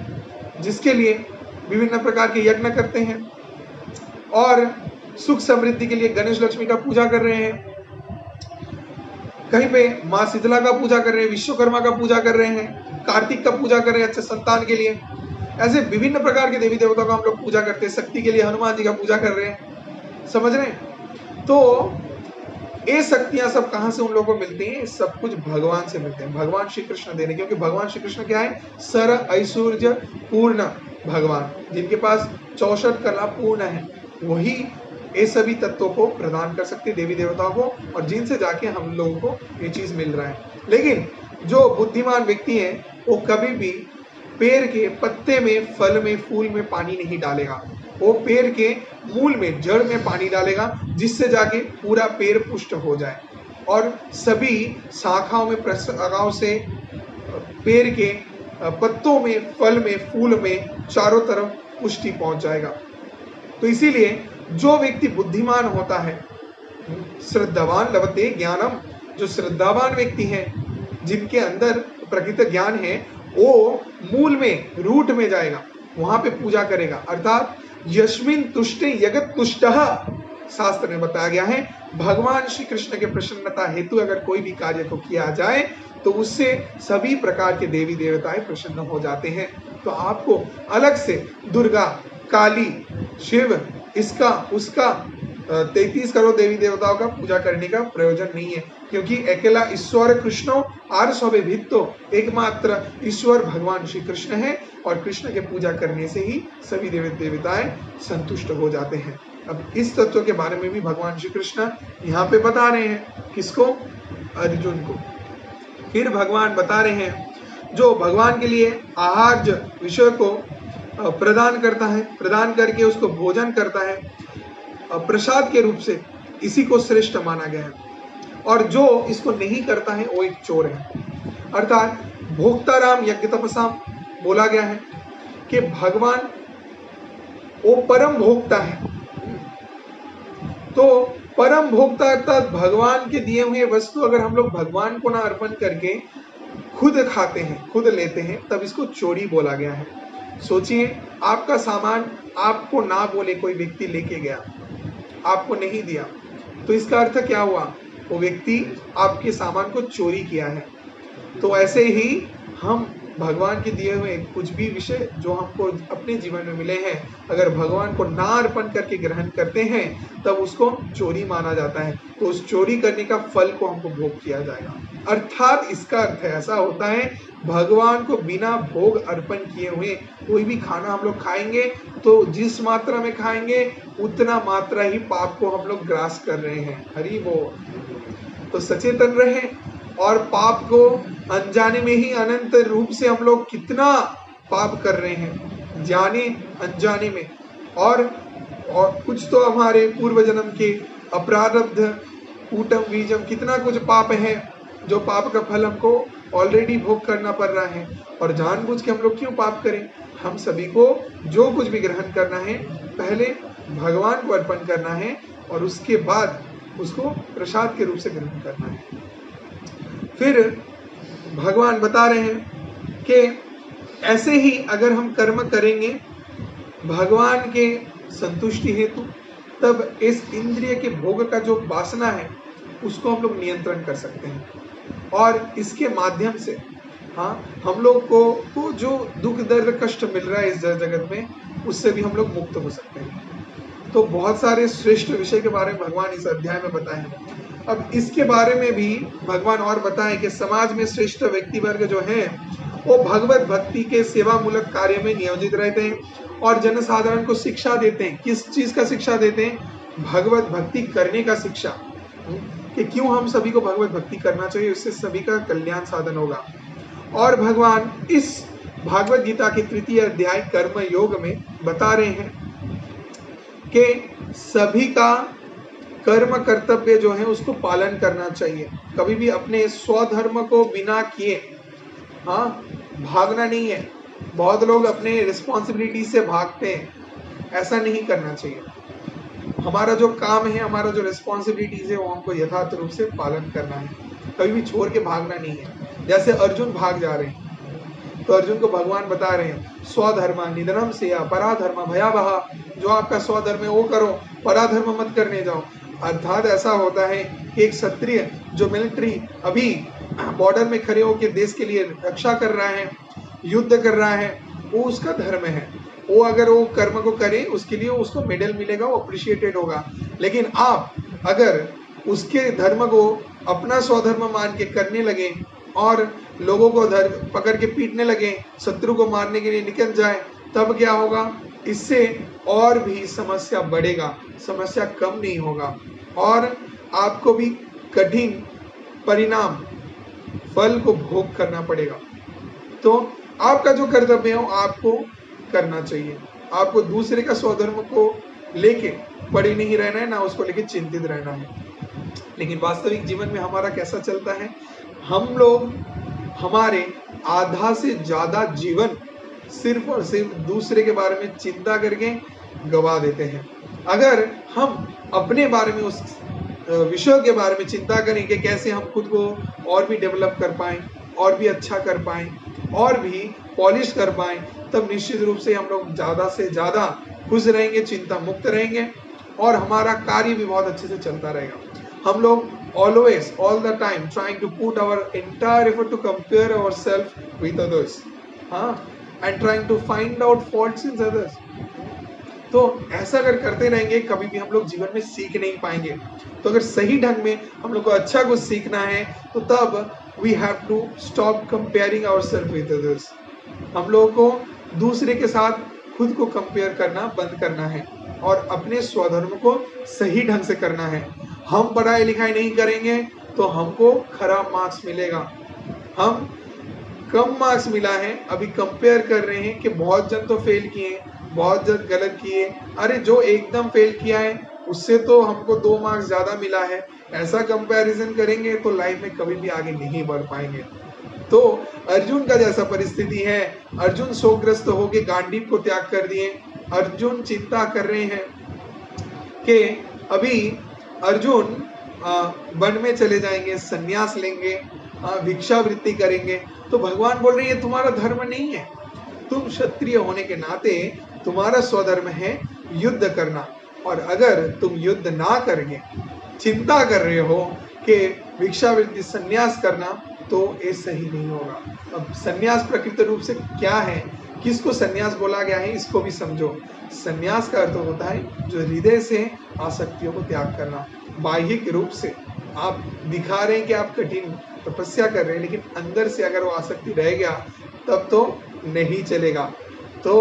जिसके लिए विभिन्न प्रकार के यज्ञ करते हैं, और सुख समृद्धि के लिए गणेश लक्ष्मी का पूजा कर रहे हैं, कहीं पे माँ शीतला का पूजा कर रहे हैं, विश्वकर्मा का पूजा कर रहे हैं, कार्तिक का पूजा कर रहे हैं अच्छे संतान के लिए। ऐसे विभिन्न प्रकार के देवी देवताओं का हम लोग पूजा करते हैं। शक्ति के लिए हनुमान जी का पूजा कर रहे हैं, समझ रहे हैं? तो ये शक्तियां सब कहां से उन लोगों को मिलती हैं? सब कुछ भगवान से मिलते हैं, भगवान श्री कृष्ण देने। क्योंकि भगवान श्री कृष्ण क्या है? सर ऐश्वर्य पूर्ण भगवान, जिनके पास 64 कला पूर्ण है, वही ये सभी तत्वों को प्रदान कर सकते देवी देवताओं को, और जिनसे जाके हम लोगों को ये चीज मिल रहा है। लेकिन जो बुद्धिमान व्यक्ति है वो कभी भी पेड़ के पत्ते में, फल में, फूल में पानी नहीं डालेगा, वो पेड़ के मूल में, जड़ में पानी डालेगा, जिससे जाके पूरा पेड़ पुष्ट हो जाए, और सभी शाखाओं में, प्रशाखाओं से पेड़ के पत्तों में, फल में, फूल में चारों तरफ पुष्टि पहुंच जाएगा। तो इसीलिए जो व्यक्ति बुद्धिमान होता है, श्रद्धावान लभते ज्ञानम, जो श्रद्धावान व्यक्ति है, जिनके अंदर प्रकृत ज्ञान है, वो मूल में, रूट में जाएगा, वहां पे पूजा करेगा। अर्थात यस्मिन तुष्टे जगत तुष्टः, शास्त्र में बताया गया है, भगवान श्री कृष्ण के प्रसन्नता हेतु अगर कोई भी कार्य को किया जाए तो उससे सभी प्रकार के देवी देवताएं प्रसन्न हो जाते हैं। तो आपको अलग से दुर्गा, काली, शिव, इसका उसका 33 करोड़ देवी देवताओं का पूजा करने का प्रयोजन नहीं है, क्योंकि अकेला ईश्वर कृष्णो आर सौभे भित्तो, एकमात्र ईश्वर भगवान श्री कृष्ण है, और कृष्ण के पूजा करने से ही सभी देवी देवताएं संतुष्ट हो जाते हैं। अब इस तत्व के बारे में भी भगवान श्री कृष्ण यहाँ पे बता रहे हैं, किसको? अर्जुन को। फिर भगवान बता रहे हैं, जो भगवान के लिए आहार विषय को प्रदान करता है, प्रदान करके उसको भोजन करता है प्रसाद के रूप से, इसी को श्रेष्ठ माना गया है, और जो इसको नहीं करता है वो एक चोर है। अर्थात भोक्ताराम यज्ञ तपसाम बोला गया है कि भगवान वो परम भोक्ता है। तो परम भोक्ता अर्थात भगवान के दिए हुए वस्तु अगर हम लोग भगवान को ना अर्पण करके खुद खाते हैं, खुद लेते हैं, तब इसको चोरी बोला गया है। सोचिए, आपका सामान आपको ना बोले कोई व्यक्ति लेके गया, आपको नहीं दिया, तो इसका अर्थ क्या हुआ? वो व्यक्ति आपके सामान को चोरी किया है। तो ऐसे ही हम भगवान के दिए हुए कुछ भी विषय जो हमको अपने जीवन में मिले हैं, अगर भगवान को ना अर्पण करके ग्रहण करते हैं, तब उसको चोरी माना जाता है। तो उस चोरी करने का फल को हमको भोग किया जाएगा। अर्थात इसका अर्थ ऐसा होता है, भगवान को बिना भोग अर्पण किए हुए कोई भी खाना हम लोग खाएंगे तो जिस मात्रा में खाएंगे उतना मात्रा ही पाप को हम लोग ग्रास कर रहे हैं। हरि बोल। तो सचेतन रहे, और पाप को अनजाने में ही अनंत रूप से हम लोग कितना पाप कर रहे हैं, जाने अनजाने में। और कुछ तो हमारे पूर्व जन्म के अपरारब्ध, कूटम बीजम, कितना कुछ पाप है, जो पाप का फल हमको ऑलरेडी भोग करना पड़ रहा है। और जानबूझ के हम लोग क्यों पाप करें? हम सभी को जो कुछ भी ग्रहण करना है, पहले भगवान को अर्पण करना है, और उसके बाद उसको प्रसाद के रूप से ग्रहण करना है। फिर भगवान बता रहे हैं कि ऐसे ही अगर हम कर्म करेंगे भगवान के संतुष्टि हेतु, तब इस इंद्रिय के भोग का जो वासना है उसको हम लोग नियंत्रण कर सकते हैं, और इसके माध्यम से हाँ, हम लोग को जो दुख दर्द कष्ट मिल रहा है इस जगत में, उससे भी हम लोग मुक्त हो सकते हैं। तो बहुत सारे श्रेष्ठ विषय के बारे में भगवान इस अध्याय में बताए हैं। अब इसके बारे में भी भगवान और बताएं कि समाज में श्रेष्ठ व्यक्ति वर्ग जो है वो भगवत भक्ति के सेवा मूलक कार्य में नियोजित रहते हैं और जनसाधारण को शिक्षा देते हैं। किस चीज का शिक्षा देते हैं? भगवत भक्ति करने का शिक्षा, कि क्यों हम सभी को भगवत भक्ति करना चाहिए, उससे सभी का कल्याण साधन होगा। और भगवान इस भागवत गीता के तृतीय अध्याय कर्म योग में बता रहे हैं कि सभी का कर्म कर्तव्य जो है उसको पालन करना चाहिए। कभी भी अपने स्वधर्म को बिना किए हाँ भागना नहीं है। बहुत लोग अपने रिस्पॉन्सिबिलिटी से भागते हैं, ऐसा नहीं करना चाहिए। हमारा जो काम है, हमारा जो रिस्पॉन्सिबिलिटीज है, वो हमको यथार्थ रूप से पालन करना है, कभी भी छोड़ के भागना नहीं है। जैसे अर्जुन भाग जा रहे हैं, तो अर्जुन को भगवान बता रहे हैं स्वधर्म निधनम से या पराधर्म भयावह, जो आपका स्वधर्म है वो करो, पराधर्म मत करने जाओ। अर्थात ऐसा होता है कि एक क्षत्रिय जो मिलिट्री अभी बॉर्डर में खड़े होकर देश के लिए रक्षा कर रहा है, युद्ध कर रहा है, वो उसका धर्म है। वो अगर वो कर्म को करे उसके लिए उसको मेडल मिलेगा, वो अप्रिशिएटेड होगा। लेकिन आप अगर उसके धर्म को अपना स्वधर्म मान के करने लगे और लोगों को पकड़ के पीटने लगे, शत्रु को मारने के लिए निकल जाए, तब क्या होगा? इससे और भी समस्या बढ़ेगा, समस्या कम नहीं होगा और आपको भी कठिन परिणाम फल को भोग करना पड़ेगा। तो आपका जो कर्तव्य है आपको करना चाहिए। आपको दूसरे का स्वधर्म को लेके पड़े नहीं रहना है, ना उसको लेके चिंतित रहना है। लेकिन वास्तविक जीवन में हमारा कैसा चलता है? हम लोग हमारे आधा से ज्यादा जीवन सिर्फ और सिर्फ दूसरे के बारे में चिंता करके गवा देते हैं। अगर हम अपने बारे में, उस विषय के बारे में चिंता करें कि कैसे हम खुद को और भी डेवलप कर पाएं, और भी अच्छा कर पाएं, और भी पॉलिश कर पाएं, तब निश्चित रूप से हम लोग ज्यादा से ज्यादा खुश रहेंगे, चिंता मुक्त रहेंगे और हमारा कार्य भी बहुत अच्छे से चलता रहेगा। हम लोग always, all the time trying to put our entire effort to compare ourselves with others, and trying to find out faults in others. तो ऐसा अगर करते रहेंगे कभी भी हम लोग जीवन में सीख नहीं पाएंगे। तो अगर सही ढंग में हम लोग को अच्छा कुछ सीखना है तो तब we have to stop comparing ourselves with others. हम लोगों को दूसरे के साथ खुद को कंपेयर करना बंद करना है और अपने स्वधर्म को सही ढंग से करना है। हम पढ़ाई लिखाई नहीं करेंगे तो हमको खराब मार्क्स मिलेगा। हम कम मार्क्स मिला है, अभी कंपेयर कर रहे हैं कि बहुत जन तो फेल किए, बहुत जन गलत किए, अरे जो एकदम फेल किया है उससे तो हमको 2 मार्क्स ज्यादा मिला है। ऐसा कंपैरिजन करेंगे तो लाइफ में कभी भी आगे नहीं बढ़ पाएंगे। तो अर्जुन का जैसा परिस्थिति है, अर्जुन शोकग्रस्त होके गांडीव को त्याग कर दिए। अर्जुन चिंता कर रहे हैं कि अभी अर्जुन वन में चले जाएंगे, संन्यास लेंगे, भिक्षावृत्ति करेंगे। तो भगवान बोल रहे हैं ये तुम्हारा धर्म नहीं है। तुम क्षत्रिय होने के नाते तुम्हारा स्वधर्म है युद्ध करना, और अगर तुम युद्ध ना करके चिंता कर रहे हो कि भिक्षावृत्ति संन्यास करना, तो ये सही नहीं होगा। अब संन्यास प्रकृत रूप से क्या है, किसको संन्यास बोला गया है, इसको भी समझो। संन्यास का अर्थ होता है जो हृदय से आसक्तियों को त्याग करना। बाह्यिक रूप से आप दिखा रहे हैं कि आप कठिन तपस्या कर रहे हैं, लेकिन अंदर से अगर वो आसक्ति रह गया तब तो नहीं चलेगा। तो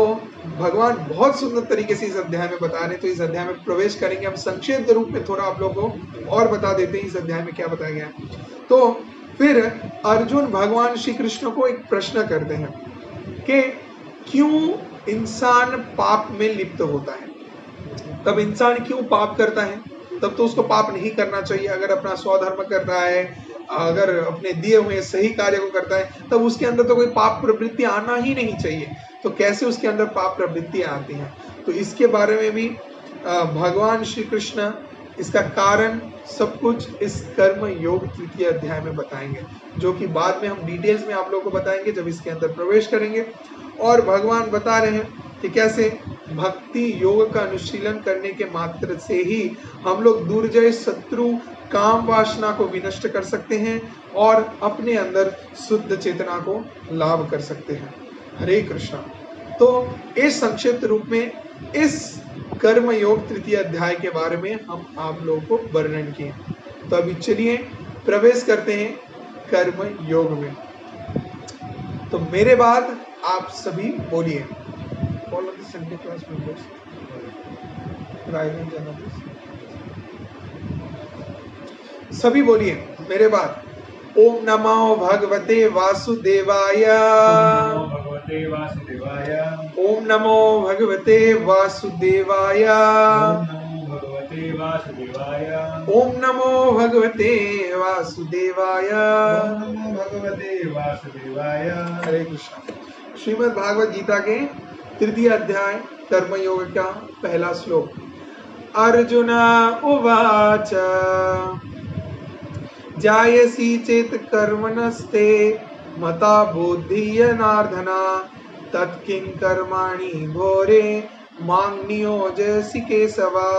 भगवान बहुत सुंदर तरीके से इस अध्याय में बता रहे हैं। तो इस अध्याय में प्रवेश करेंगे हम संक्षिप्त रूप में, थोड़ा आप लोगों को और बता देते हैं इस अध्याय में क्या बताया गया है। तो फिर अर्जुन भगवान श्री कृष्ण को एक प्रश्न करते हैं कि क्यों इंसान पाप में लिप्त होता है। तब इंसान क्यों पाप करता है? तब तो उसको पाप नहीं करना चाहिए। अगर अपना स्वधर्म कर रहा है, अगर अपने दिए हुए सही कार्य को करता है, तब उसके अंदर तो कोई पाप प्रवृत्ति आना ही नहीं चाहिए। तो कैसे उसके अंदर पाप प्रवृत्तियां आती हैं? तो इसके बारे में भी भगवान श्री कृष्ण इसका कारण सब कुछ इस कर्म योग तृतीय अध्याय में बताएंगे, जो कि बाद में हम डिटेल्स में आप लोगों को बताएंगे जब इसके अंदर प्रवेश करेंगे। और भगवान बता रहे हैं कि कैसे भक्ति योग का अनुशीलन करने के मात्र से ही हम लोग दुर्जय शत्रु काम वासना को विनष्ट कर सकते हैं और अपने अंदर शुद्ध चेतना को लाभ कर सकते हैं। हरे कृष्णा। तो इस संक्षिप्त रूप में इस कर्म योग तृतीय अध्याय के बारे में हम आप लोगों को वर्णन किए। तो अभी चलिए प्रवेश करते हैं कर्म योग में। तो मेरे बाद आप सभी बोलिए। All of the Sunday class members, rising journalists, सभी बोलिए मेरे बाद। ओम नमो भगवते वासुदेवाय। ओम नमो भगवते वासुदेवाय। ओम नमो भगवते वासुदेवाय। ओम नमो भगवते वासुदेवाय। ओम नमो भगवते वासुदेवाय। ओम नमो भगवते वासुदेवाय। हरे कृष्ण। श्रीमद् भागवत गीता के तृतीय अध्याय कर्मयोग का पहला श्लोक। अर्जुन उवाच जायसी चेत कर्मणस्ते मता बुद्धि जनार्दन तत्किं कर्माणि घोरे मां नियोजयसि केशवा।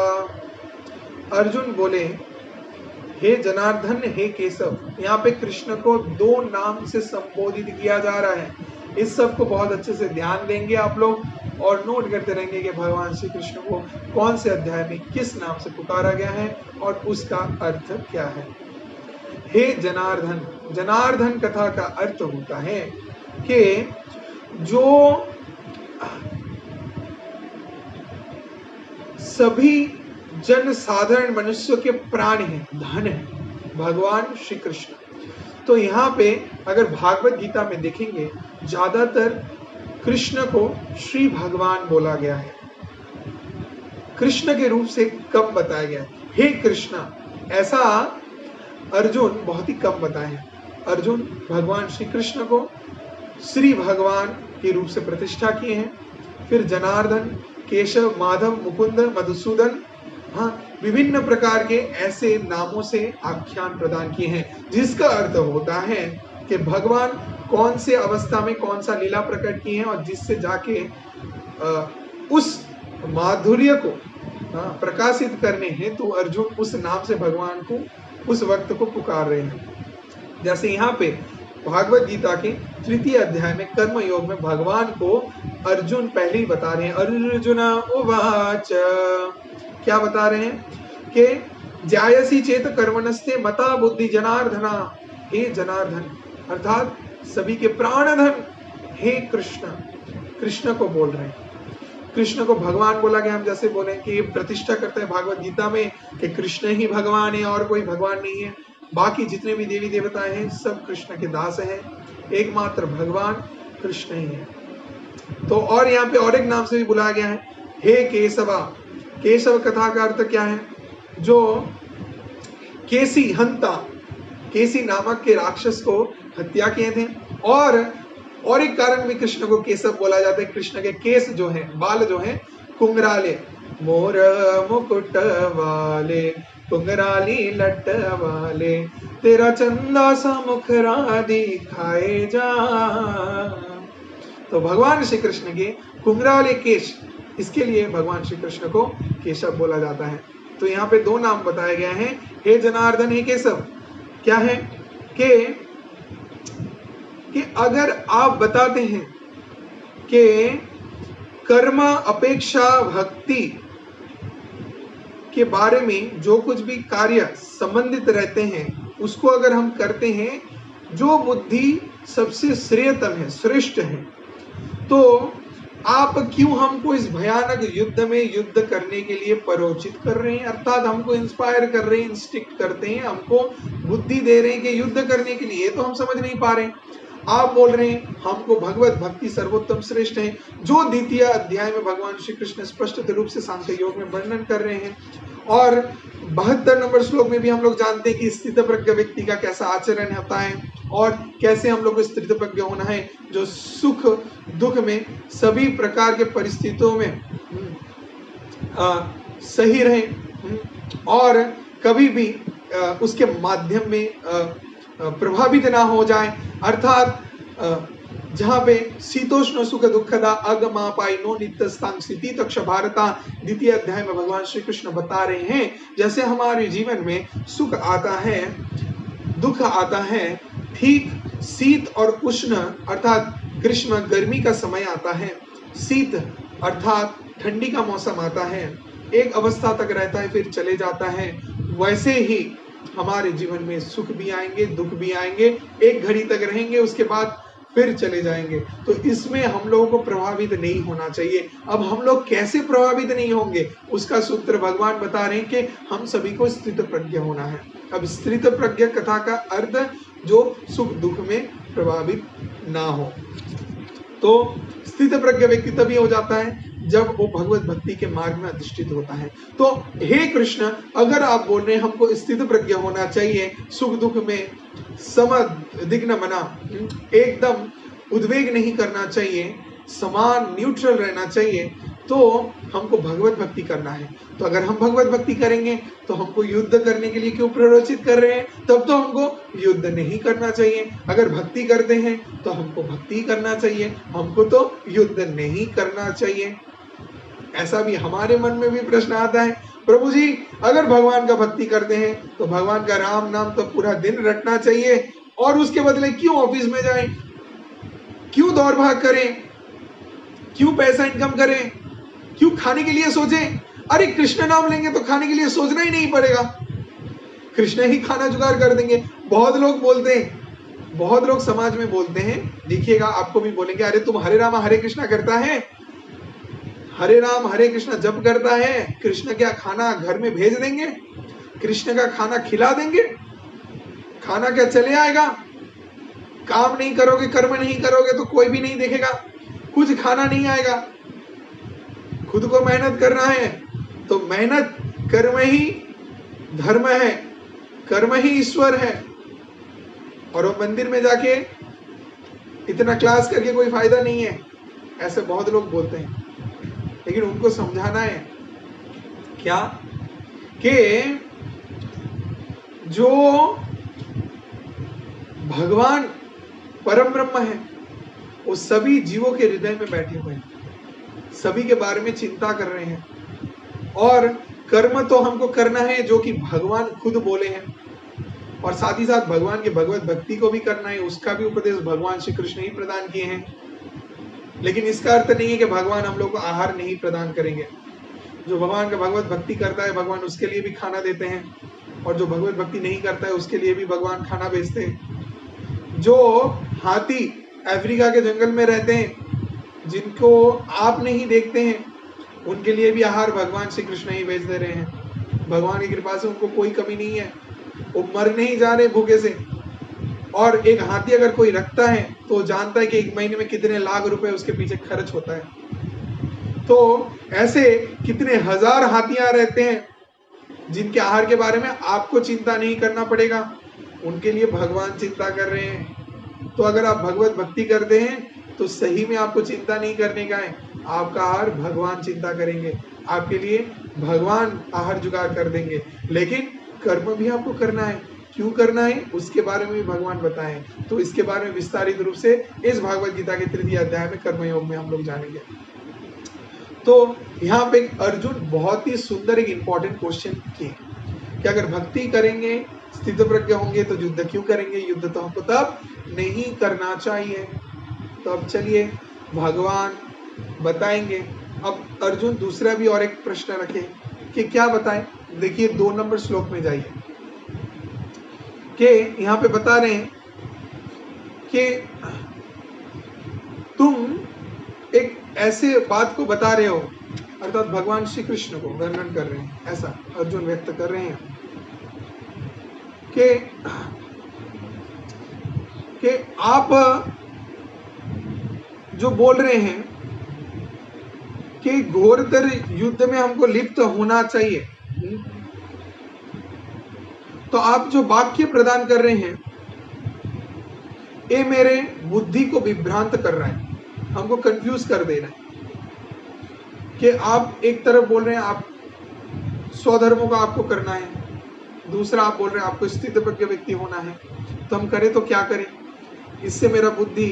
अर्जुन बोले, हे जनार्दन, हे केशव। यहाँ पे कृष्ण को दो नाम से संबोधित किया जा रहा है। इस सब को बहुत अच्छे से ध्यान देंगे आप लोग और नोट करते रहेंगे कि भगवान श्री कृष्ण को कौन से अध्याय में किस नाम से पुकारा गया है और उसका अर्थ क्या है। हे जनार्दन, जनार्दन कथा का अर्थ होता है कि जो सभी जन साधारण मनुष्यों के प्राण हैं, धन है, भगवान श्री कृष्ण। तो यहाँ पे अगर भागवत गीता में देखेंगे ज्यादातर कृष्ण को श्री भगवान बोला गया है, कृष्ण के रूप से कम बताया गया है। हे कृष्णा ऐसा अर्जुन बहुत ही कम बताए हैं। अर्जुन भगवान श्री कृष्ण को श्री भगवान के रूप से प्रतिष्ठा किए हैं। फिर जनार्दन, केशव, माधव, मुकुंद, मधुसूदन, हाँ, विभिन्न प्रकार के ऐसे नामों से आख्यान प्रदान किए हैं, जिसका अर्थ होता है कि भगवान कौन से अवस्था में कौन सा लीला प्रकट किए हैं और जिससे जाके उस माधुर्य को प्रकाशित करने हेतु अर्जुन उस नाम से भगवान को उस वक्त को पुकार रहे हैं। जैसे यहाँ पे भागवत गीता के तृतीय अध्याय में कर्म योग में भगवान को अर्जुन पहले ही बता रहे हैं। अर्जुन उवाच, क्या बता रहे हैं कि जायसी चेत कर्मणस्ते मता बुद्धि जनार्दना। हे जनार्दन अर्थात सभी के प्राणधन, हे कृष्ण, कृष्ण को बोल रहे हैं। कृष्ण को भगवान बोला गया। हम जैसे बोले कि प्रतिष्ठा करते हैं भागवत गीता में कि कृष्ण ही भगवान है और कोई भगवान नहीं है। बाकी जितने भी देवी देवताएं हैं सब कृष्ण के दास हैं, एकमात्र भगवान कृष्ण ही है। तो और यहाँ पे और एक नाम से भी बुलाया गया है, हे केशवा। केशव कथा का अर्थ क्या है? जो केसी हंता, केसी नामक के राक्षस को हत्या किए थे। और एक कारण भी कृष्ण को केशव बोला जाता है। कृष्ण के केस जो हैं, बाल जो हैं, कुंगराले, मोर मुकुट वाले, कुंगराली लट वाले, तेरा चंदा सा मुखरा दिखाए जा। तो भगवान श्री कृष्ण के कुंगराले केश, इसके लिए भगवान श्री कृष्ण को केशव बोला जाता है। तो यहाँ पे दो नाम बताए गए हैं, हे जनार्दन, हे केशव। क्या है कि अगर आप बताते हैं कि कर्म अपेक्षा भक्ति के बारे में जो कुछ भी कार्य संबंधित रहते हैं उसको अगर हम करते हैं, जो बुद्धि सबसे श्रेयतम है, श्रेष्ठ है, तो आप क्यों हमको इस भयानक युद्ध में युद्ध करने के लिए प्ररोचित कर रहे हैं, अर्थात हमको इंस्पायर कर रहे हैं, इंस्टिक्ट करते हैं, हमको बुद्धि दे रहे हैं कि युद्ध करने के लिए। तो हम समझ नहीं पा रहे हैं। आप बोल रहे हैं हमको भगवत भक्ति सर्वोत्तम श्रेष्ठ है, जो द्वितीय अध्याय में भगवान श्री कृष्ण स्पष्ट रूप से सांख्य योग में वर्णन कर रहे हैं। और 72 नंबर श्लोक में भी हम लोग जानते हैं कि स्थित प्रज्ञ व्यक्ति का कैसा आचरण होता है और कैसे हम लोग को स्थित प्रज्ञ होना है, जो सुख दुख में सभी प्रकार के परिस्थितियों में सही रहे और कभी भी उसके माध्यम में प्रभावित ना हो जाए, अर्थात जहां पे शीतोष्ण सुख दुखदा अगमापाइनो नित्यस्तांग स्थिति तक्ष भारता द्वितीय अध्याय में भगवान श्री कृष्ण बता रहे हैं, जैसे हमारे जीवन में सुख आता है, दुख आता है, ठीक शीत और उष्ण अर्थात ग्रीष्म गर्मी का समय आता है, शीत अर्थात ठंडी का मौसम आता है, एक अवस्था तक रहता है फिर चले जाता है। वैसे ही हमारे जीवन में सुख भी आएंगे, दुख भी आएंगे, एक घड़ी तक रहेंगे, उसके बाद फिर चले जाएंगे। तो इसमें हम लोगों को प्रभावित नहीं होना चाहिए। अब हम लोग कैसे प्रभावित नहीं होंगे, उसका सूत्र भगवान बता रहे हैं कि हम सभी को स्थित प्रज्ञ होना है। अब स्थित प्रज्ञ कथा का अर्थ जो सुख दुख में प्रभावित ना हो। तो स्थित प्रज्ञ व्यक्ति तभी हो जाता है जब वो भगवत भक्ति के मार्ग में अधिष्ठित होता है। तो हे कृष्ण, अगर आप बोल रहे हैं हमको स्थित प्रज्ञ होना चाहिए, सुख दुख में समदिग्न बना, एकदम उद्वेग नहीं करना चाहिए, समान न्यूट्रल रहना चाहिए, तो हमको भगवत भक्ति करना है। तो अगर हम भगवत भक्ति करेंगे तो हमको युद्ध करने के लिए क्यों प्ररोचित कर रहे हैं? तब तो हमको युद्ध नहीं करना चाहिए। अगर भक्ति करते हैं तो हमको भक्ति करना चाहिए, हमको तो युद्ध नहीं करना चाहिए। ऐसा भी हमारे मन में भी प्रश्न आता है, प्रभु जी अगर भगवान का भक्ति करते हैं तो भगवान का राम नाम तो पूरा दिन रटना चाहिए, और उसके बदले क्यों ऑफिस में जाएं, क्यों दौड़ भाग करें, क्यों पैसा इनकम करें, क्यों खाने के लिए सोचें? अरे कृष्ण नाम लेंगे तो खाने के लिए सोचना ही नहीं पड़ेगा, कृष्ण ही खाना जुगाड़ कर देंगे। बहुत लोग बोलते हैं, बहुत लोग समाज में बोलते हैं, देखिएगा आपको भी बोलेंगे, अरे तुम हरे राम हरे कृष्णा करता है, हरे राम हरे कृष्णा जप करता है, कृष्ण क्या खाना घर में भेज देंगे, कृष्ण का खाना खिला देंगे, खाना क्या चले आएगा? काम नहीं करोगे, कर्म नहीं करोगे तो कोई भी नहीं देखेगा, कुछ खाना नहीं आएगा। खुद को मेहनत करना है तो मेहनत, कर्म ही धर्म है, कर्म ही ईश्वर है। और वो मंदिर में जाके इतना क्लास करके कोई फायदा नहीं है, ऐसे बहुत लोग बोलते हैं। लेकिन उनको समझाना है क्या कि जो भगवान परम ब्रह्म है वो सभी जीवों के हृदय में बैठे हुए हैं, सभी के बारे में चिंता कर रहे हैं, और कर्म तो हमको करना है जो कि भगवान खुद बोले हैं, और साथ ही साथ भगवान की भगवत भक्ति को भी करना है, उसका भी उपदेश भगवान श्री कृष्ण ही प्रदान किए हैं। लेकिन इसका अर्थ नहीं है कि भगवान हम लोग को आहार नहीं प्रदान करेंगे। जो भगवान का भगवत भक्ति करता है भगवान उसके लिए भी खाना देते हैं, और जो भगवत भक्ति नहीं करता है उसके लिए भी भगवान खाना भेजते हैं। जो हाथी अफ्रीका के जंगल में रहते हैं, जिनको आप नहीं देखते हैं, उनके लिए भी आहार भगवान श्री कृष्ण ही भेज दे रहे हैं। भगवान की कृपा से उनको कोई कमी नहीं है, वो मर नहीं जा रहे भूखे से। और एक हाथी अगर कोई रखता है तो जानता है कि एक महीने में कितने लाख रुपए उसके पीछे खर्च होता है। तो ऐसे कितने हजार हाथियां रहते हैं जिनके आहार के बारे में आपको चिंता नहीं करना पड़ेगा, उनके लिए भगवान चिंता कर रहे हैं। तो अगर आप भगवत भक्ति करते हैं तो सही में आपको चिंता नहीं करने का है, आपका आहार भगवान चिंता करेंगे, आपके लिए भगवान आहार जुगाड़ कर देंगे। लेकिन कर्म भी आपको करना है, क्यों करना है उसके बारे में भी भगवान बताएं। तो इसके बारे में विस्तारित रूप से इस भागवत गीता के 3य अध्याय में कर्मयोग में हम लोग जानेंगे। तो यहाँ पे अर्जुन बहुत ही सुंदर एक इंपॉर्टेंट क्वेश्चन किए कि अगर भक्ति करेंगे, स्थित प्रज्ञ होंगे तो युद्ध क्यों करेंगे? युद्ध तो हमको तब नहीं करना चाहिए। तो अब चलिए भगवान बताएंगे। अब अर्जुन दूसरा भी और एक प्रश्न रखे कि क्या बताएं। देखिए 2 नंबर श्लोक में जाइए कि यहाँ पे बता रहे हैं कि तुम एक ऐसे बात को बता रहे हो, अर्थात भगवान श्री कृष्ण को वर्णन कर रहे हैं, ऐसा अर्जुन व्यक्त कर रहे हैं कि आप जो बोल रहे हैं कि घोरतर युद्ध में हमको लिप्त होना चाहिए, तो आप जो वाक्य प्रदान कर रहे हैं ये मेरे बुद्धि को विभ्रांत कर रहा है, हमको कंफ्यूज कर दे रहा है कि आप एक तरफ बोल रहे हैं आप स्वधर्मों का आपको करना है, दूसरा आप बोल रहे हैं आपको स्थित प्रज्ञ व्यक्ति होना है। तो हम करें तो क्या करें? इससे मेरा बुद्धि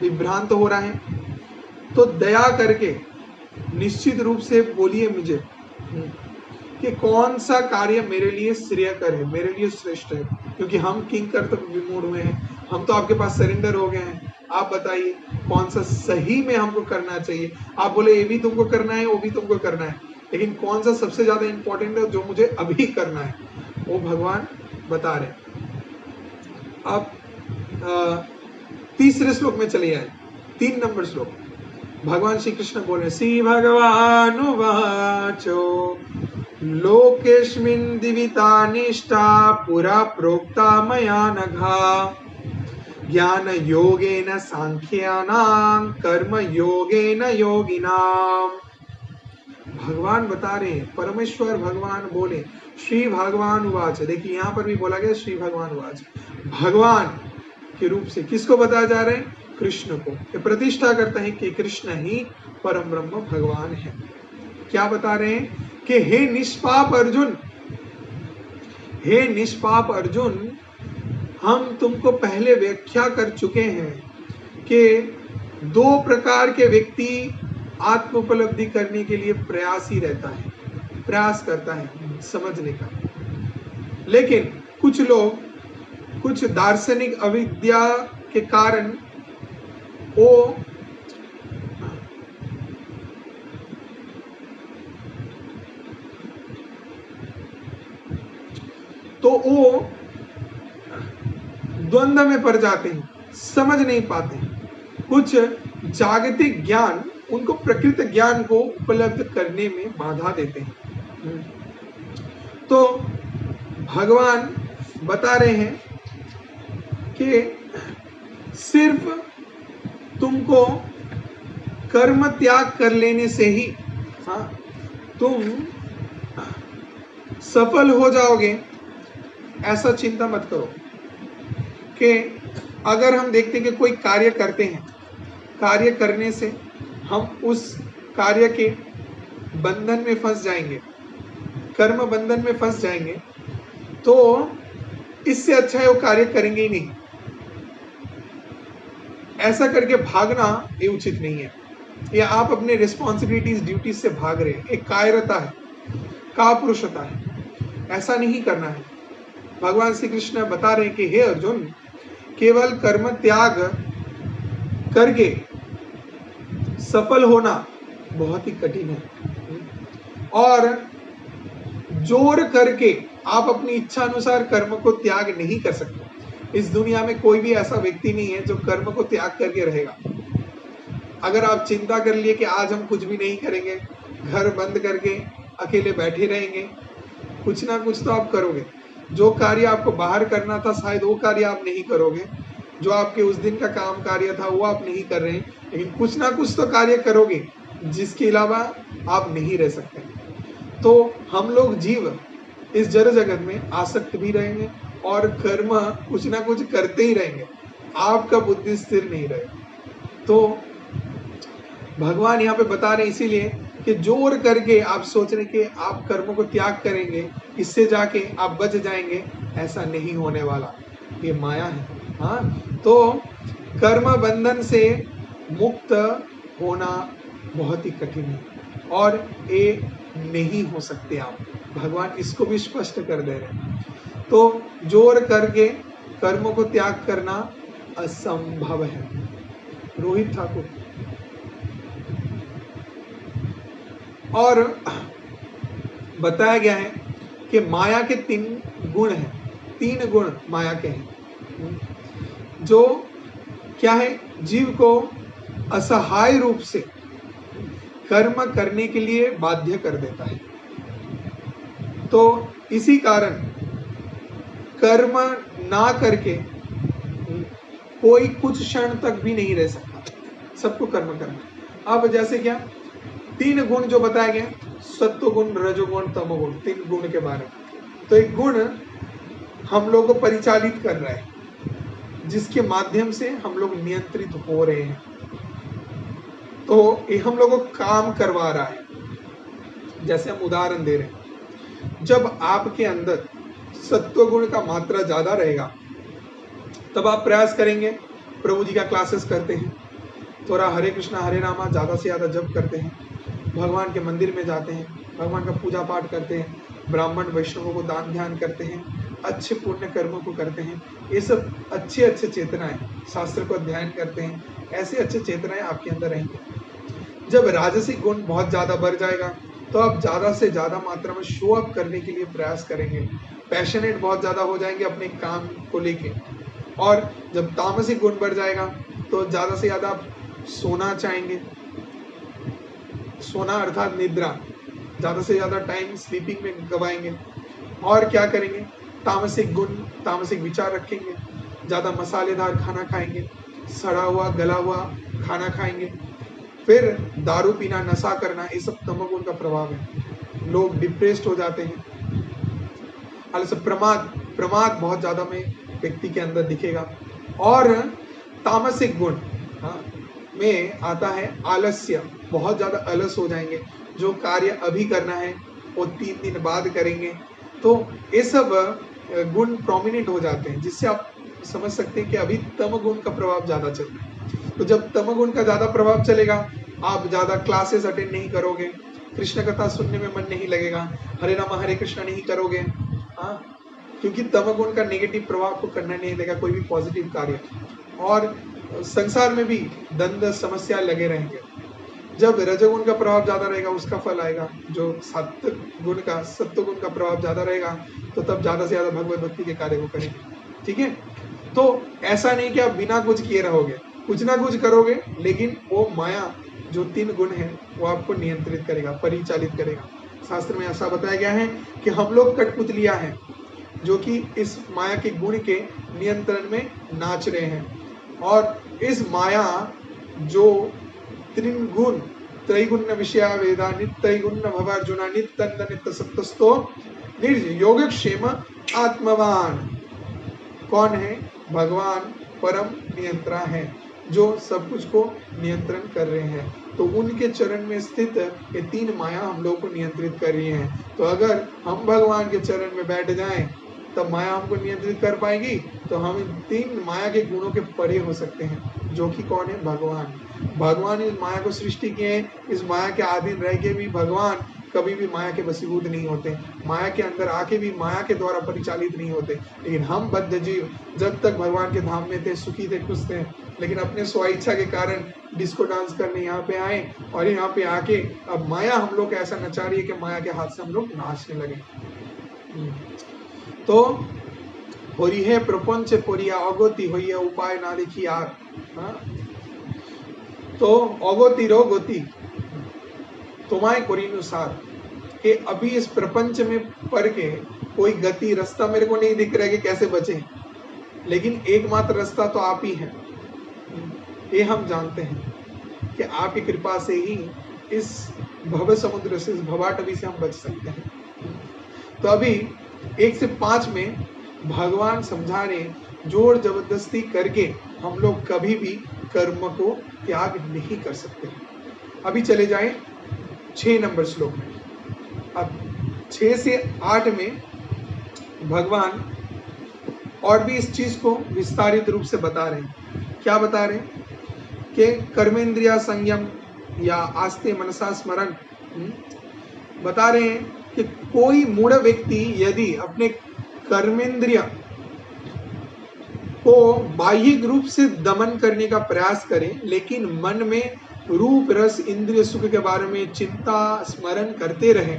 विभ्रांत हो रहा है, तो दया करके निश्चित रूप से बोलिए मुझे कि कौन सा कार्य मेरे लिए श्रेयकर है, मेरे लिए श्रेष्ठ है, क्योंकि हम किंग कर्तव्य विमूढ़ में हैं, हम तो आपके पास सरेंडर हो गए हैं। आप बताइए कौन सा सही में हमको करना चाहिए। आप बोले ये भी तुमको करना है, वो भी तुमको करना है, लेकिन कौन सा सबसे ज्यादा इंपॉर्टेंट है जो मुझे अभी करना है, वो भगवान बता रहे। अब तीसरे श्लोक में चले आए, 3 नंबर श्लोक। भगवान श्री कृष्ण बोल रहे, श्री भगवान वाचो लोकेस्मिन् दिविता निष्ठा पुरा प्रोक्ता मया नघा ज्ञान योगेन सांख्यानां कर्म योगेन योगिनाम। भगवान बता रहे हैं, परमेश्वर भगवान बोले, श्री भगवान वाच। देखिए यहाँ पर भी बोला गया श्री भगवान वाच, भगवान के रूप से किसको बताया जा रहे हैं? कृष्ण को। ये प्रतिष्ठा करता है कि कृष्ण ही परम ब्रह्म भगवान है। क्या बता रहे हैं कि हे निष्पाप अर्जुन, हे निष्पाप अर्जुन, हम तुमको पहले व्याख्या कर चुके हैं कि 2 प्रकार के व्यक्ति आत्म उपलब्धि करने के लिए प्रयासी रहता है, प्रयास करता है समझने का। लेकिन कुछ लोग, कुछ दार्शनिक अविद्या के कारण वो द्वंद्व में पड़ जाते हैं, समझ नहीं पाते। कुछ जागतिक ज्ञान उनको प्रकृत ज्ञान को उपलब्ध करने में बाधा देते हैं। तो भगवान बता रहे हैं कि सिर्फ तुमको कर्म त्याग कर लेने से ही तुम सफल हो जाओगे, ऐसा चिंता मत करो। कि अगर हम देखते हैं कि कोई कार्य करते हैं, कार्य करने से हम उस कार्य के बंधन में फंस जाएंगे, कर्म बंधन में फंस जाएंगे, तो इससे अच्छा है वो कार्य करेंगे ही नहीं। ऐसा करके भागना ये उचित नहीं है, या आप अपने रिस्पॉन्सिबिलिटीज, ड्यूटीज से भाग रहे हैं, एक कायरता है, कापुरुषता है, ऐसा नहीं करना है। भगवान श्री कृष्ण बता रहे हैं कि हे अर्जुन, केवल कर्म त्याग करके सफल होना बहुत ही कठिन है, और जोर करके आप अपनी इच्छा अनुसार कर्म को त्याग नहीं कर सकते। इस दुनिया में कोई भी ऐसा व्यक्ति नहीं है जो कर्म को त्याग करके रहेगा। अगर आप चिंता कर लिए कि आज हम कुछ भी नहीं करेंगे, घर बंद करके अकेले बैठे रहेंगे, कुछ ना कुछ तो आप करोगे। जो कार्य आपको बाहर करना था शायद वो कार्य आप नहीं करोगे, जो आपके उस दिन का काम कार्य था वो आप नहीं कर रहे हैं, लेकिन कुछ ना कुछ तो कार्य करोगे जिसके अलावा आप नहीं रह सकते। तो हम लोग जीव इस जड़ जगत में आसक्त भी रहेंगे और कर्म कुछ ना कुछ करते ही रहेंगे, आपका बुद्धि स्थिर नहीं रहे। तो भगवान यहाँ पे बता रहे इसीलिए कि जोर करके आप सोच रहे कि आप कर्मों को त्याग करेंगे, इससे जाके आप बच जाएंगे, ऐसा नहीं होने वाला, ये माया है। हाँ, तो कर्म बंधन से मुक्त होना बहुत ही कठिन है और ये नहीं हो सकते आप। भगवान इसको भी स्पष्ट कर दे रहे हैं। तो जोर करके कर्मों को त्याग करना असंभव है। रोहित ठाकुर। और बताया गया है कि माया के 3 गुण हैं, 3 गुण माया के हैं, जो क्या है, जीव को असहाय रूप से कर्म करने के लिए बाध्य कर देता है। तो इसी कारण कर्म ना करके कोई कुछ क्षण तक भी नहीं रह सकता, सबको कर्म करना। अब जैसे क्या 3 गुण जो बताया गया, सत्व गुण, रजोगुण, तमोगुण, 3 गुण के बारे में। तो एक गुण हम लोग को परिचालित कर रहा है, जिसके माध्यम से हम लोग नियंत्रित हो रहे हैं। तो ये हम लोगों को काम करवा रहा है। जैसे हम उदाहरण दे रहे हैं, जब आपके अंदर सत्व गुण का मात्रा ज्यादा रहेगा तब आप प्रयास करेंगे प्रभु जी का क्लासेस करते हैं, थोड़ा हरे कृष्णा हरे रामा ज़्यादा से ज़्यादा जप करते हैं, भगवान के मंदिर में जाते हैं, भगवान का पूजा पाठ करते हैं, ब्राह्मण वैष्णवों को दान ध्यान करते हैं, अच्छे पुण्य कर्मों को करते हैं, ये सब अच्छे अच्छे चेतनाएं, शास्त्र को अध्ययन करते हैं, ऐसे अच्छे चेतनाएं आपके अंदर रहेंगे। जब राजसिक गुण बहुत ज़्यादा बढ़ जाएगा तो आप ज़्यादा से ज़्यादा मात्रा में शो अप करने के लिए प्रयास करेंगे, पैशनेट बहुत ज़्यादा हो जाएंगे अपने काम को लेके। और जब तामसिक गुण बढ़ जाएगा तो ज़्यादा से ज़्यादा आप सोना चाहेंगे, सोना अर्थात निद्रा, ज़्यादा से ज़्यादा टाइम स्लीपिंग में गवाएंगे। और क्या करेंगे, तामसिक गुण, तामसिक विचार रखेंगे, ज़्यादा मसालेदार खाना खाएंगे, सड़ा हुआ गला हुआ खाना खाएंगे, फिर दारू पीना, नशा करना, ये सब तमोगुण का प्रभाव है। लोग डिप्रेस्ड हो जाते हैं। आलस्य, प्रमाद बहुत ज़्यादा में व्यक्ति के अंदर दिखेगा। और तामसिक गुण में आता है आलस्य, बहुत ज़्यादा अलस हो जाएंगे, जो कार्य अभी करना है वो 3 दिन बाद करेंगे। तो ये सब गुण प्रोमिनेंट हो जाते हैं, जिससे आप समझ सकते हैं कि अभी तम गुण का प्रभाव ज़्यादा चल रहा है। तो जब तम गुण का ज़्यादा प्रभाव चलेगा, आप ज़्यादा क्लासेस अटेंड नहीं करोगे, कृष्ण कथा सुनने में मन नहीं लगेगा, हरे राम हरे कृष्ण नहीं करोगे, क्योंकि तमगुण का नेगेटिव प्रभाव को करना नहीं देगा कोई भी पॉजिटिव कार्य। और संसार में भी द्वंद्व समस्या लगे रहेंगे। जब रजोगुण का प्रभाव ज्यादा रहेगा उसका फल आएगा, जो सत्व गुण का प्रभाव ज्यादा रहेगा तो तब ज्यादा से ज्यादा भगवत भक्ति के कार्य को करेंगे। ठीक है, तो ऐसा नहीं कि आप बिना कुछ किए रहोगे, कुछ ना कुछ करोगे, लेकिन वो माया जो 3 गुण है वो आपको नियंत्रित करेगा, परिचालित करेगा। शास्त्र में ऐसा बताया गया है कि हम लोग कठपुतलियां हैं जो कि इस माया के गुण के नियंत्रण में नाच रहे हैं। और इस माया जो त्रिगुण त्रैगुण्य विषया वेदा नित्यगुण्य भवार्जुना नित्य नित्य सत्तस्तो निर्योगक्षेम आत्मवान। कौन है? भगवान परम नियंत्रण है, जो सब कुछ को नियंत्रण कर रहे हैं। तो उनके चरण में स्थित ये 3 माया हम लोग को नियंत्रित कर रही हैं। तो अगर हम भगवान के चरण में बैठ जाएं तब माया हमको नियंत्रित कर पाएगी, तो हम 3 माया के गुणों के परे हो सकते हैं, जो कि कौन है? भगवान। भगवान इस माया को सृष्टि किए, इस माया के अधीन रह के भी भगवान कभी भी माया के वशीभूत नहीं होते, माया के अंदर आके भी माया के द्वारा परिचालित नहीं होते। लेकिन हम बद्ध जीव जब तक भगवान के धाम में थे, सुखी थे, खुश थे, लेकिन अपने स्वेच्छा के कारण डिस्को डांस करने यहाँ पे आए, और यहाँ पे आके अब माया हम लोग ऐसा नचा रही है कि माया के हाथ से हम लोग नाचने लगे। तो होरी है प्रपंच पोरिया अगति होइए उपाय ना देखी यार। तो अगति रो गति तुम्हारे कोरिनुसार कि अभी इस प्रपंच में पढ़ के कोई गति रास्ता मेरे को नहीं दिख रहा है कि कैसे बचे, लेकिन एकमात्र रास्ता तो आप ही है। ये हम जानते हैं कि आपकी कृपा से ही इस भव समुद्र से, इस भवाटवी से हम बच सकते हैं। तो अभी 1 से 5 में भगवान समझा रहे, जोर जबरदस्ती करके हम लोग कभी भी कर्म को त्याग नहीं कर सकते। अभी चले जाएं 6 नंबर श्लोक में। अब 6 से 8 में भगवान और भी इस चीज को विस्तारित रूप से बता रहे हैं। क्या बता रहे हैं? कि कर्मेंद्रिया संयम या आस्ते मनसा स्मरण बता रहे हैं कि कोई मूढ़ व्यक्ति यदि अपने कर्मेंद्रिय को बाह्य रूप से दमन करने का प्रयास करे, लेकिन मन में रूप रस इंद्रिय सुख के बारे में चिंता स्मरण करते रहे,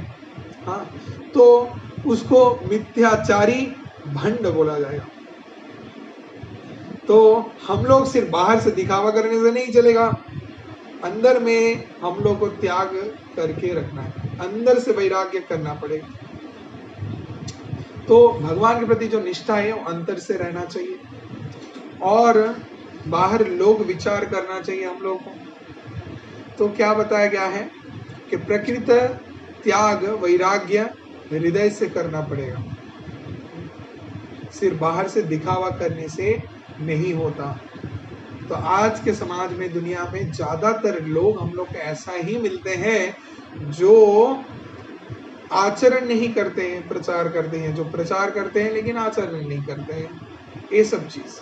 तो उसको मिथ्याचारी भंड बोला जाएगा। तो हम लोग सिर्फ बाहर से दिखावा करने से नहीं चलेगा, अंदर में हम लोग को त्याग करके रखना है, अंदर से वैराग्य करना पड़ेगा। तो भगवान के प्रति जो निष्ठा है वो अंतर से रहना चाहिए, और बाहर लोग विचार करना चाहिए हम लोग को। तो क्या बताया गया है कि प्रकृत त्याग वैराग्य हृदय से करना पड़ेगा, सिर्फ बाहर से दिखावा करने से नहीं होता। तो आज के समाज में, दुनिया में ज्यादातर लोग हम लोग को ऐसा ही मिलते हैं जो आचरण नहीं करते हैं, प्रचार करते हैं, जो प्रचार करते हैं लेकिन आचरण नहीं करते हैं, ये सब चीज।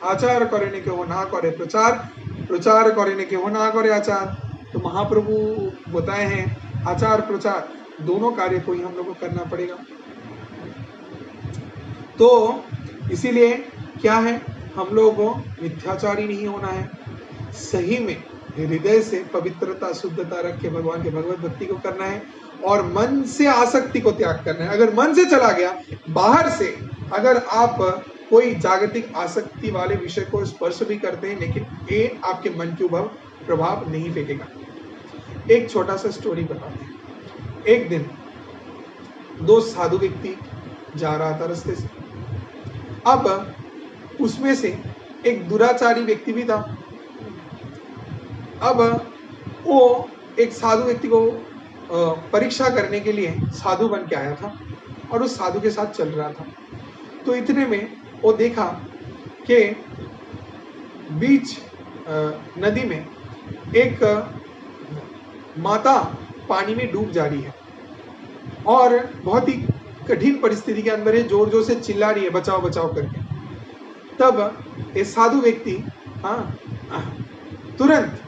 आचार करेने के वो ना करे प्रचार, प्रचार करेने के वो ना करे आचार। तो महाप्रभु बताए हैं आचार प्रचार दोनों कार्य को ही हम लोग को करना पड़ेगा। तो इसीलिए क्या है, हम लोगों को मिथ्याचारी नहीं होना है, सही में हृदय से पवित्रता शुद्धता रख के भगवान के भगवत भक्ति को करना है और मन से आसक्ति को त्याग करना है। अगर मन से चला गया, बाहर से अगर आप कोई जागतिक आसक्ति वाले विषय को स्पर्श भी करते हैं, लेकिन ये आपके मन के ऊपर प्रभाव नहीं फेंकेगा। एक छोटा सा स्टोरी बताते हैं। एक दिन दो साधु व्यक्ति जा रहा था रास्ते से। अब उसमें से एक दुराचारी व्यक्ति भी था। अब वो एक साधु व्यक्ति को परीक्षा करने के लिए साधु बन के आया था और उस साधु के साथ चल रहा था। तो इतने में वो देखा कि बीच नदी में एक माता पानी में डूब जा रही है और बहुत ही कठिन परिस्थिति के अंदर है, जोर जोर से चिल्ला रही है बचाओ बचाओ करके। तब ये साधु व्यक्ति तुरंत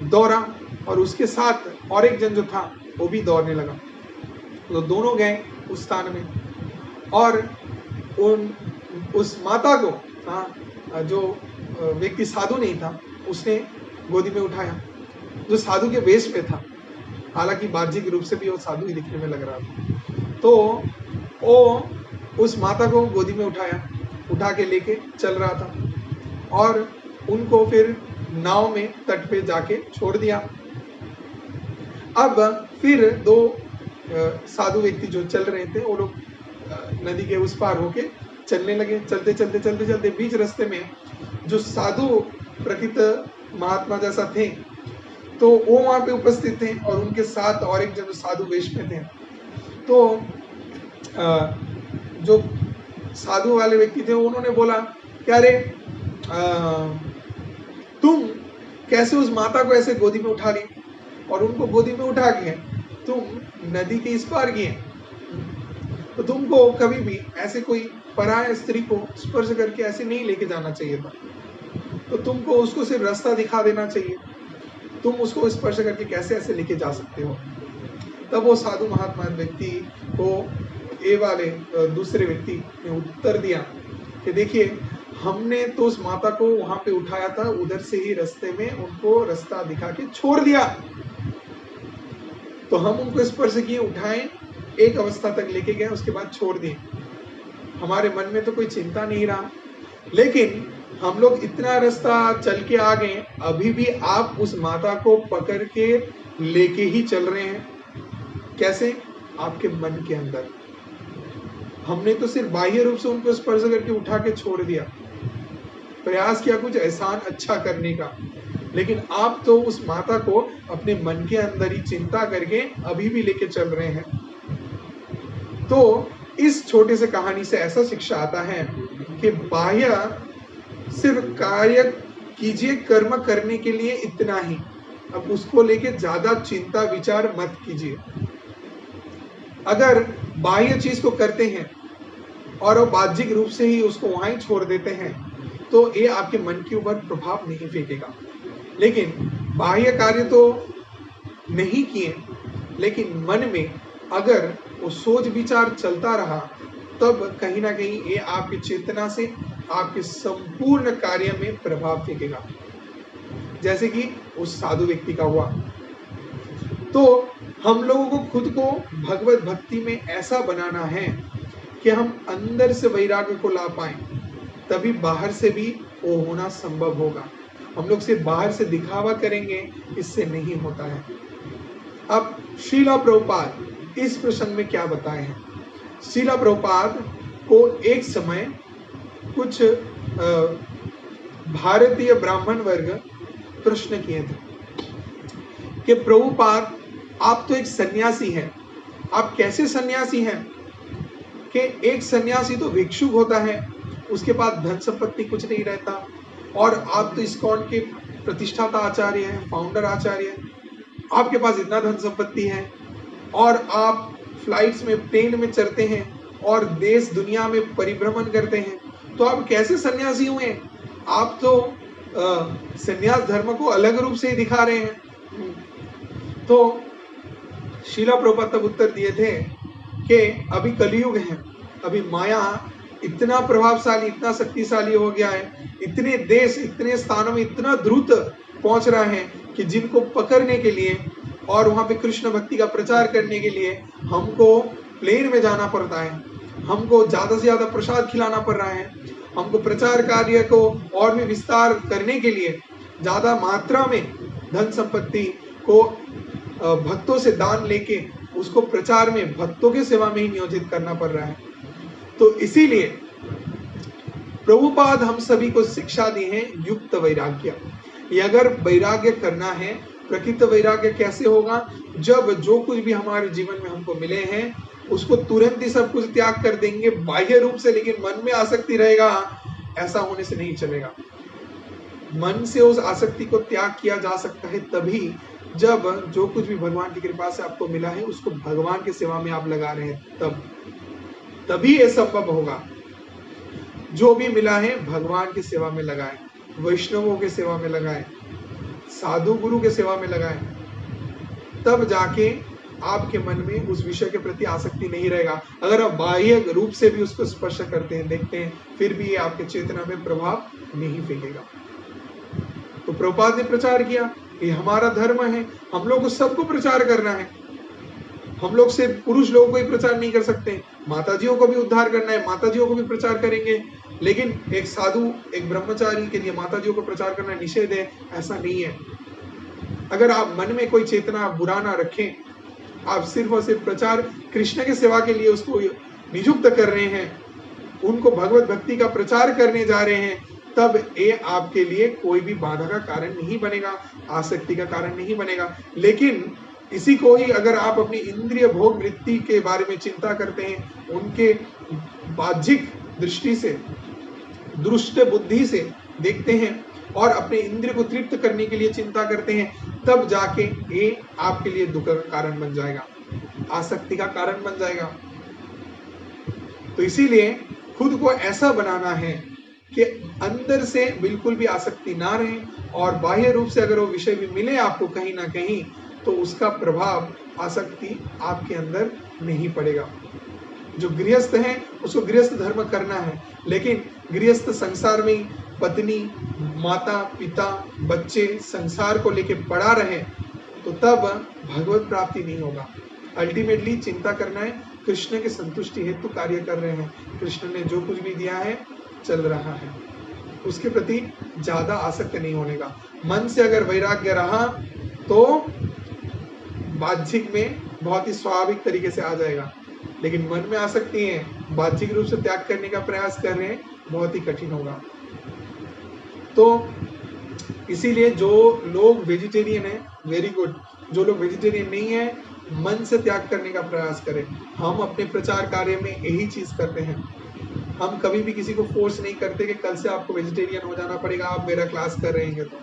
दौड़ा और उसके साथ और एक जन जो था वो भी दौड़ने लगा। तो दोनों गए उस स्थान में और उस माता को जो व्यक्ति साधु नहीं था उसने गोदी में उठाया, जो साधु के वेश में था, हालांकि बाह्यिक रूप से भी वो साधु ही दिखने में लग रहा था। तो वो उस माता को गोदी में उठा के लेके चल रहा था और उनको फिर नाव में तट पे जाके छोड़ दिया। अब फिर दो साधु व्यक्ति जो चल रहे थे वो लोग नदी के उस पार होके चलने लगे। चलते चलते बीच रास्ते में जो साधु प्रकृत महात्मा जैसा थे तो वो वहां पे उपस्थित थे और उनके साथ और एक जन साधु वेश में थे। तो जो साधु वाले व्यक्ति थे उन्होंने बोला क्या रे तुम कैसे उस माता को ऐसे गोदी में उठा ली और उनको गोदी में उठा के तुम नदी के इस पार गए, तो तुमको कभी भी ऐसे कोई पराय स्त्री को स्पर्श करके ऐसे नहीं लेके जाना चाहिए था, तो तुमको उसको सिर्फ रास्ता दिखा देना चाहिए, तुम उसको स्पर्श करके कैसे ऐसे लेके जा सकते हो। तब वो साधु महात्मा व्यक्ति को ये वाले दूसरे व्यक्ति ने उत्तर दिया कि देखिए हमने तो उस माता को वहां पे उठाया था, उधर से ही रास्ते में उनको रास्ता दिखा के छोड़ दिया, तो हम उनको स्पर्श किए, उठाए, एक अवस्था तक लेके गए, उसके बाद छोड़ दिए। हमारे मन में तो कोई चिंता नहीं रहा, लेकिन हम लोग इतना रास्ता चल के आ गए, अभी भी आप उस माता को पकड़ के लेके ही चल रहे हैं। कैसे? आपके मन के अंदर। हमने तो सिर्फ बाह्य रूप से उनको स्पर्श करके उठा के छोड़ दिया, प्रयास किया कुछ एहसान अच्छा करने का, लेकिन आप तो उस माता को अपने मन के अंदर ही चिंता करके अभी भी लेके चल रहे हैं। तो इस छोटे से कहानी से ऐसा शिक्षा आता है कि बाह्य सिर्फ कार्य कीजिए, कर्म करने के लिए इतना ही, अब उसको लेके ज्यादा चिंता विचार मत कीजिए। अगर बाह्य चीज को करते हैं और वो बाह्यिक रूप से ही उसको वहां ही छोड़ देते हैं तो ये आपके मन के ऊपर प्रभाव नहीं फेंकेगा। लेकिन बाह्य कार्य तो नहीं किए, लेकिन मन में अगर वो सोच विचार चलता रहा, तब कहीं ना कहीं ये आपकी चेतना से आपके संपूर्ण कार्य में प्रभाव फेंकेगा, जैसे कि उस साधु व्यक्ति का हुआ। तो हम लोगों को खुद को भगवत भक्ति में ऐसा बनाना है कि हम अंदर से वैराग्य को ला पाए, तभी बाहर से भी वो होना संभव होगा। हम लोग सिर्फ बाहर से दिखावा करेंगे, इससे नहीं होता है। अब श्रीला प्रभुपाद इस प्रसंग में क्या बताए हैं? श्रीला प्रभुपाद को एक समय कुछ भारतीय ब्राह्मण वर्ग प्रश्न किए थे कि प्रभुपाद आप तो एक सन्यासी हैं, आप कैसे सन्यासी हैं कि एक सन्यासी तो भिक्षुक होता है, उसके पास धन संपत्ति कुछ नहीं रहता, और आप तो इस्कॉन के प्रतिष्ठाता आचार्य हैं, फाउंडर आचार्य हैं, आपके पास इतना धन संपत्ति है और आप फ्लाइट्स में, प्लेन में चढ़ते हैं और देश दुनिया में परिभ्रमण करते हैं, तो आप कैसे सन्यासी हुए? आप तो सन्यास धर्म को अलग रूप से ही दिखा रहे हैं। तो शीला प्रभुपाद तब उत्तर दिए थे कि अभी कलयुग है, अभी माया इतना प्रभावशाली, इतना शक्तिशाली हो गया है, इतने देश, इतने स्थानों में इतना द्रुत पहुंच रहा है कि जिनको पकड़ने के लिए और वहां पे कृष्ण भक्ति का प्रचार करने के लिए हमको प्लेन में जाना पड़ता है, हमको ज्यादा से ज्यादा प्रसाद खिलाना पड़ रहा है, हमको प्रचार कार्य को और भी विस्तार करने के लिए ज्यादा मात्रा में धन संपत्ति को भक्तों से दान लेके उसको प्रचार में, भक्तों की सेवा में ही नियोजित करना पड़ रहा है। तो इसीलिए प्रभुपाद हम सभी को शिक्षा दी है युक्त वैराग्य। ये अगर वैराग्य करना है, प्रकृत वैराग्य कैसे होगा? जब जो कुछ भी हमारे जीवन में हमको मिले हैं उसको तुरंत ही सब कुछ त्याग कर देंगे बाह्य रूप से, लेकिन मन में आसक्ति रहेगा, ऐसा होने से नहीं चलेगा। मन से उस आसक्ति को त्याग किया जा सकता है तभी जब जो कुछ भी भगवान की कृपा से आपको मिला है उसको भगवान की सेवा में आप लगा रहे हैं, तभी ये संभव होगा। जो भी मिला है भगवान की सेवा में लगाएं, वैष्णवों की सेवा में लगाएं, साधु गुरु के सेवा में लगाएं, तब जाके आपके मन में उस विषय के प्रति आसक्ति नहीं रहेगा। अगर आप बाह्य रूप से भी उसको स्पर्श करते हैं, देखते हैं, फिर भी ये आपके चेतना में प्रभाव नहीं फेंकेगा। तो प्रभुपाद ने प्रचार किया, ये हमारा धर्म है, हम लोग को सबको प्रचार करना है। हम लोग से पुरुष लोगों को ही प्रचार नहीं कर सकते, माताजियों को भी उद्धार करना है, माताजियों को भी प्रचार करेंगे, लेकिन एक साधु, एक ब्रह्मचारी के लिए माताजियों को प्रचार करना निषेध है, ऐसा नहीं है। अगर आप मन में कोई चेतना बुरा ना रखें, आप सिर्फ और सिर्फ प्रचार कृष्ण की सेवा के लिए उसको नियुक्त कर रहे हैं, उनको भगवत भक्ति का प्रचार करने जा रहे हैं, तब ये आपके लिए कोई भी बाधा का कारण नहीं बनेगा, आसक्ति का कारण नहीं बनेगा। लेकिन इसी को ही अगर आप अपनी इंद्रिय भोग वृत्ति के बारे में चिंता करते हैं, उनके बाह्यिक दृष्टि से, दुष्ट बुद्धि से देखते हैं और अपने इंद्रिय को तृप्त करने के लिए चिंता करते हैं, तब जाके ये आपके लिए दुख का कारण बन जाएगा, आसक्ति का कारण बन जाएगा। तो इसीलिए खुद को ऐसा बनाना है कि अंदर से बिल्कुल भी आसक्ति ना रहे, और बाह्य रूप से अगर वो विषय भी मिले आपको कहीं ना कहीं, तो उसका प्रभाव, आसक्ति आपके अंदर नहीं पड़ेगा। जो गृहस्थ है उसको गृहस्थ धर्म करना है, लेकिन गृहस्थ संसार में पत्नी, माता पिता, बच्चे संसार को लेके पड़ा रहे, तो तब भगवत प्राप्ति नहीं होगा। अल्टीमेटली चिंता करना है, कृष्ण के संतुष्टि हेतु कार्य कर रहे हैं, कृष्ण ने जो कुछ भी दिया है चल रहा है, उसके प्रति ज्यादा आसक्त नहीं होने का। मन से अगर वैराग्य रहा तो बाह्यिक में बहुत ही स्वाभाविक तरीके से आ जाएगा, लेकिन मन में आसक्ति है, बाह्यिक रूप से त्याग करने का प्रयास कर रहे हैं, बहुत ही कठिन होगा। तो इसीलिए जो लोग वेजिटेरियन है, वेरी गुड। जो लोग वेजिटेरियन नहीं है, मन से त्याग करने का प्रयास करें। हम अपने प्रचार कार्य में यही चीज करते हैं, हम कभी भी किसी को फोर्स नहीं करते कि कल से आपको वेजिटेरियन हो जाना पड़ेगा, आप मेरा क्लास कर रहेंगे तो,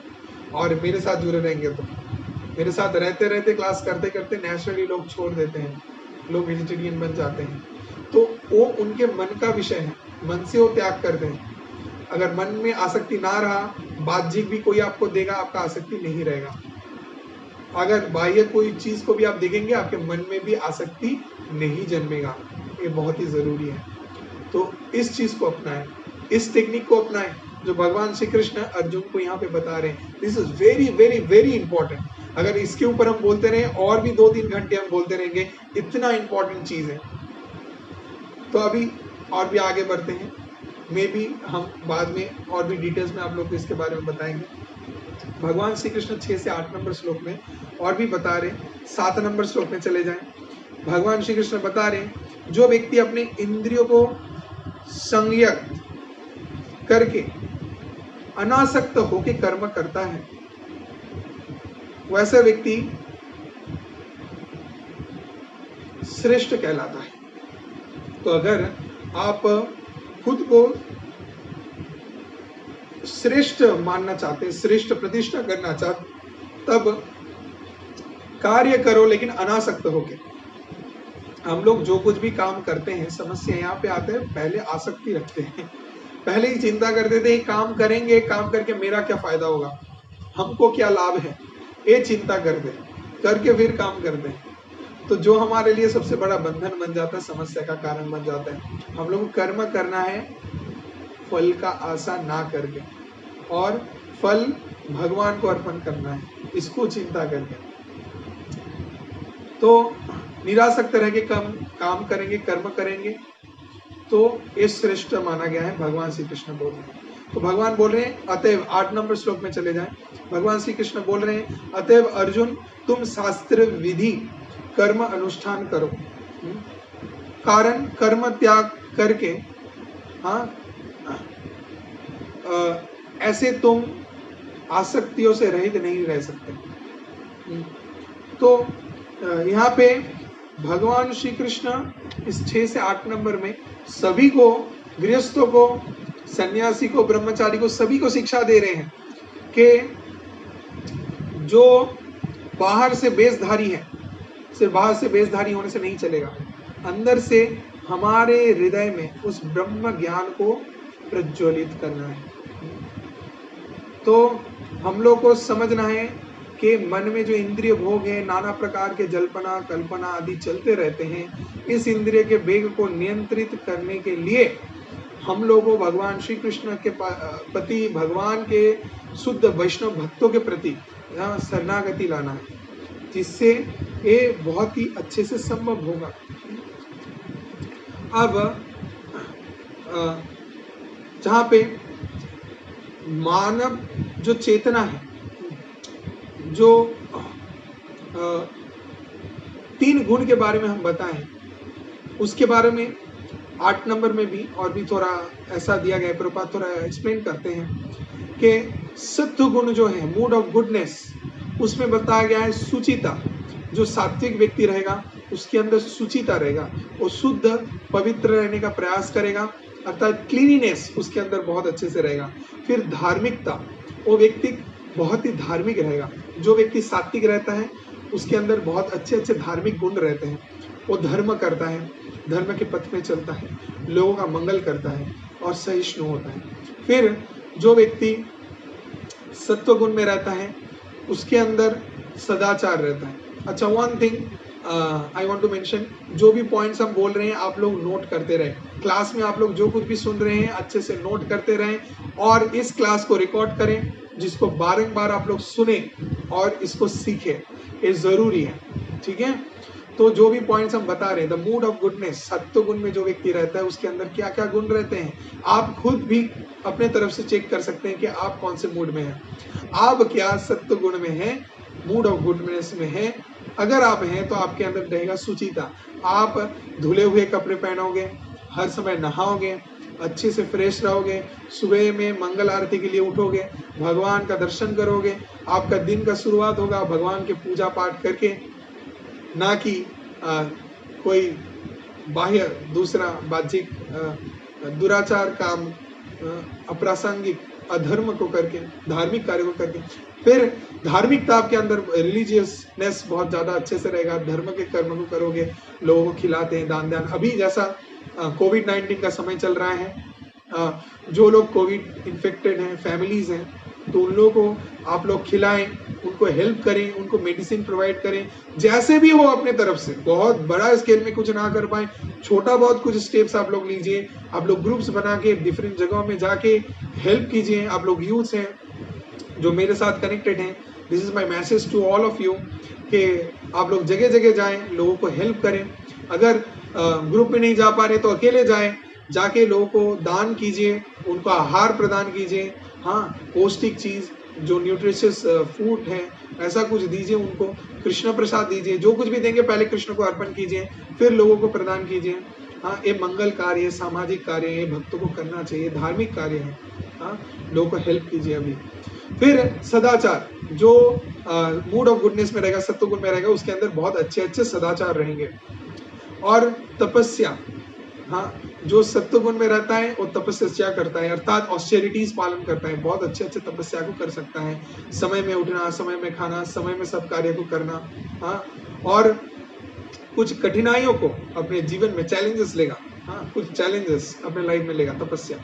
और मेरे साथ जुड़े रहेंगे तो। मेरे साथ रहते रहते, क्लास करते करते नेचुरली लोग छोड़ देते हैं, लोग वेजिटेरियन बन जाते हैं, तो वो उनके मन का विषय है, मन से वो त्याग करते हैं। अगर मन में आसक्ति ना रहा, बाह्यिक भी कोई आपको देगा, आपका आसक्ति नहीं रहेगा। अगर बाह्य कोई चीज को भी आप देखेंगे, आपके मन में भी आसक्ति नहीं जन्मेगा। ये बहुत ही जरूरी है। तो इस चीज को अपनाएं, इस टेक्निक को अपनाएं जो भगवान श्री कृष्ण अर्जुन को यहाँ पे बता रहे हैं। This is very very very important. अगर इसके ऊपर हम बोलते रहे और भी 2-3 घंटे हम बोलते रहेंगे, इतना इंपॉर्टेंट चीज है। तो अभी और भी आगे बढ़ते हैं, मे भी हम बाद में और भी डिटेल्स में आप लोग को इसके बारे में बताएंगे। भगवान श्री कृष्ण 6 से 8 नंबर श्लोक में और भी बता रहे, 7 नंबर श्लोक में चले जाएं। भगवान श्री कृष्ण बता रहे, जो व्यक्ति अपने इंद्रियों को संयत करके अनासक्त होके कर्म करता है, वैसा व्यक्ति श्रेष्ठ कहलाता है। तो अगर आप खुद को श्रेष्ठ मानना चाहते हैं, श्रेष्ठ प्रतिष्ठा करना चाहते, तब कार्य करो लेकिन अनासक्त होके। हम लोग जो कुछ भी काम करते हैं, समस्या यहाँ पे आते हैं, पहले आसक्ति रखते हैं। पहले ही चिंता करते थे काम करेंगे, काम करके मेरा क्या फायदा होगा, हमको क्या लाभ है, ये चिंता करते करके फिर काम करते हैं। तो जो हमारे लिए सबसे बड़ा बंधन बन जाता है, समस्या का कारण बन जाता है। हम लोग को कर्म करना है फल का आशा ना करके, और फल भगवान को अर्पण करना है, इसको चिंता करके। तो निरासक्त रह के काम करेंगे, कर्म करेंगे, तो ये श्रेष्ठ माना गया है, भगवान श्री कृष्ण बोल रहे हैं। तो भगवान बोल रहे हैं, अतएव 8 नंबर श्लोक में चले जाएं। भगवान श्री कृष्ण बोल रहे हैं, अतएव अर्जुन तुम शास्त्र विधि कर्म अनुष्ठान करो, कारण कर्म त्याग करके, हाँ, ऐसे तुम आसक्तियों से रहित नहीं रह सकते। तो यहाँ पे भगवान श्री कृष्ण इस 6 से 8 नंबर में सभी को, गृहस्थों को, सन्यासी को, ब्रह्मचारी को, सभी को शिक्षा दे रहे हैं कि जो बाहर से वेशधारी है, सिर्फ बाहर से वेशधारी होने से नहीं चलेगा, अंदर से हमारे हृदय में उस ब्रह्म ज्ञान को प्रज्वलित करना है। तो हम लोग को समझना है कि मन में जो इंद्रिय भोग है, नाना प्रकार के जल्पना कल्पना आदि चलते रहते हैं, इस इंद्रिय के वेग को नियंत्रित करने के लिए हम लोगों को भगवान श्री कृष्ण के प्रति, भगवान के शुद्ध वैष्णव भक्तों के प्रति शरणागति लाना है, जिससे ये बहुत ही अच्छे से संभव होगा। अब जहाँ पे मानव जो चेतना है, जो 3 गुण के बारे में हम बताएं, उसके बारे में 8 नंबर में भी और भी थोड़ा ऐसा दिया गया है, प्रभुपाद थोड़ा एक्सप्लेन करते हैं कि सत्व गुण जो है, मूड ऑफ गुडनेस, उसमें बताया गया है सुचिता। जो सात्विक व्यक्ति रहेगा उसके अंदर सुचिता रहेगा, वो शुद्ध पवित्र रहने का प्रयास करेगा, अर्थात क्लीनिनेस उसके अंदर बहुत अच्छे से रहेगा। फिर धार्मिकता, वो व्यक्ति बहुत ही धार्मिक रहेगा। जो व्यक्ति सात्विक रहता है उसके अंदर बहुत अच्छे अच्छे धार्मिक गुण रहते हैं, वो धर्म करता है, धर्म के पथ में चलता है, लोगों का मंगल करता है और सहिष्णु होता है। फिर जो व्यक्ति सत्व गुण में रहता है उसके अंदर सदाचार रहता है। अच्छा, one thing I want to mention, जो भी पॉइंट्स हम बोल रहे हैं आप लोग नोट करते रहें। क्लास में आप लोग जो कुछ भी सुन रहे हैं अच्छे से नोट करते रहें, और इस क्लास को रिकॉर्ड करें, जिसको बारंबार आप लोग सुने और इसको सीखें, ये जरूरी है। ठीक है, तो जो भी पॉइंट्स हम बता रहे हैं, द मूड ऑफ गुडनेस, सत्व गुण में जो व्यक्ति रहता है उसके अंदर क्या क्या गुण रहते हैं, आप खुद भी अपने तरफ से चेक कर सकते हैं कि आप कौन से मूड में हैं। आप क्या सत्व गुण में हैं, मूड ऑफ गुडनेस में हैं? अगर आप हैं तो आपके अंदर रहेगा सुचिता। आप धुले हुए कपड़े पहनोगे, हर समय नहाओगे, अच्छे से फ्रेश रहोगे, सुबह में मंगल आरती के लिए उठोगे, भगवान का दर्शन करोगे, आपका दिन का शुरुआत होगा भगवान के पूजा पाठ करके, ना कि कोई बाह्य दूसरा बाह्यिक दुराचार काम, अप्रासंगिक अधर्म को करके, धार्मिक कार्य को करके। फिर धार्मिकता आपके अंदर, रिलीजियसनेस बहुत ज्यादा अच्छे से रहेगा, धर्म के कर्म को करोगे, लोगों को खिलाते हैं, दान ध्यान। अभी जैसा कोविड-19 का समय चल रहा है, जो लोग कोविड इन्फेक्टेड हैं, फैमिलीज हैं, तो उन लोगों को आप लोग खिलाएं, उनको हेल्प करें, उनको मेडिसिन प्रोवाइड करें, जैसे भी हो अपने तरफ से। बहुत बड़ा स्केल में कुछ ना कर पाए, छोटा बहुत कुछ स्टेप्स आप लोग लीजिए। आप लोग ग्रुप्स बना के डिफरेंट जगहों में जाके हेल्प कीजिए। आप लोग यूथ हैं जो मेरे साथ कनेक्टेड हैं, this is my message to all of you कि आप लोग जगह जगह जाएं, लोगों को हेल्प करें। अगर ग्रुप में नहीं जा पा रहे तो अकेले जाएं, जाके लोगों को दान कीजिए, उनको आहार प्रदान कीजिए। हाँ, पौष्टिक चीज जो न्यूट्रिशियस फूड है ऐसा कुछ दीजिए उनको, कृष्ण प्रसाद दीजिए, जो कुछ भी देंगे पहले कृष्ण को अर्पण कीजिए, फिर लोगों को प्रदान कीजिए। हाँ, ये मंगल कार्य, सामाजिक कार्य है, भक्तों को करना चाहिए, धार्मिक कार्य है। हाँ, लोगों को हेल्प कीजिए अभी। फिर सदाचार, जो मूड ऑफ गुडनेस में रहेगा, सत्व गुण में रहेगा, उसके अंदर बहुत अच्छे अच्छे सदाचार रहेंगे। और तपस्या, हाँ, जो सत्व गुण में रहता है वो तपस्या करता है, अर्थात ऑस्टेरिटीज पालन करता है, बहुत अच्छे अच्छे तपस्या को कर सकता है। समय में उठना, समय में खाना, समय में सब कार्य को करना। हाँ, और कुछ कठिनाइयों को अपने जीवन में चैलेंजेस लेगा, हाँ, कुछ चैलेंजेस अपने लाइफ में लेगा, तपस्या।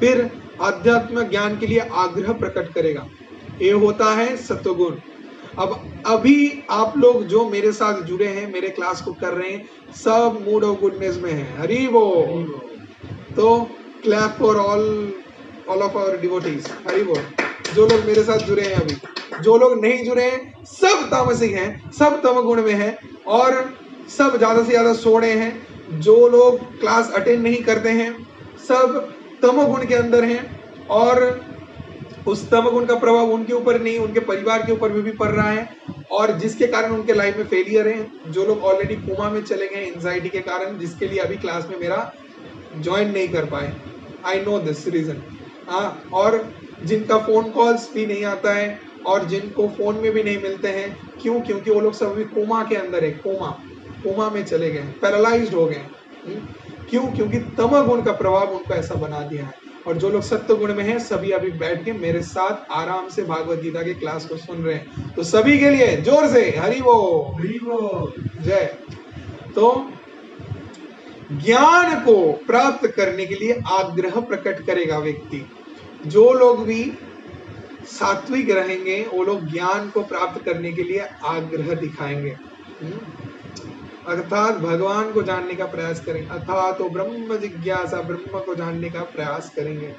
फिर आध्यात्म ज्ञान के लिए आग्रह प्रकट करेगा, ये होता है सत्वगुण। अब अभी आप लोग जो मेरे साथ जुड़े हैं, मेरे क्लास को कर रहे हैं, सब मूड ऑफ गुडनेस में है। हरि बोल। तो clap for all of our devotees. Hari बोल। जो लोग मेरे साथ जुड़े हैं अभी, जो लोग नहीं जुड़े हैं सब तामसिक हैं, सब तमगुण में हैं और सब ज्यादा से ज्यादा सोड़े हैं। जो लोग क्लास अटेंड नहीं करते हैं सब तमगुण के अंदर हैं और उस तमगुण का प्रभाव उनके ऊपर नहीं, उनके परिवार के ऊपर भी पड़ रहा है और जिसके कारण उनके लाइफ में फेलियर है। जो लोग ऑलरेडी कोमा में चले गए एंजाइटी के कारण, जिसके लिए अभी क्लास में मेरा ज्वाइन नहीं कर पाए। I know this reason. हाँ, और जिनका फोन कॉल्स भी नहीं आता है और जिनको फोन में भी नहीं मिलते हैं, क्यों? क्योंकि वो लोग सब अभी कोमा के अंदर है, कोमा में चले गए, पैरालाइज्ड हो गए। क्यों? क्योंकि तमगुण का प्रभाव उनको ऐसा बना दिया है। और जो लोग सत्य गुण में हैं सभी अभी बैठ के मेरे साथ आराम से भागवत गीता के क्लास को सुन रहे हैं। तो सभी के लिए जोर से हरि बोल, जय। तो ज्ञान को प्राप्त करने के लिए आग्रह प्रकट करेगा व्यक्ति। जो लोग भी सात्विक रहेंगे वो लोग ज्ञान को प्राप्त करने के लिए आग्रह दिखाएंगे, अर्थात भगवान को जानने का प्रयास करेंगे, अर्थात तो ब्रह्म जिज्ञासा, ब्रह्म को जानने का प्रयास करेंगे।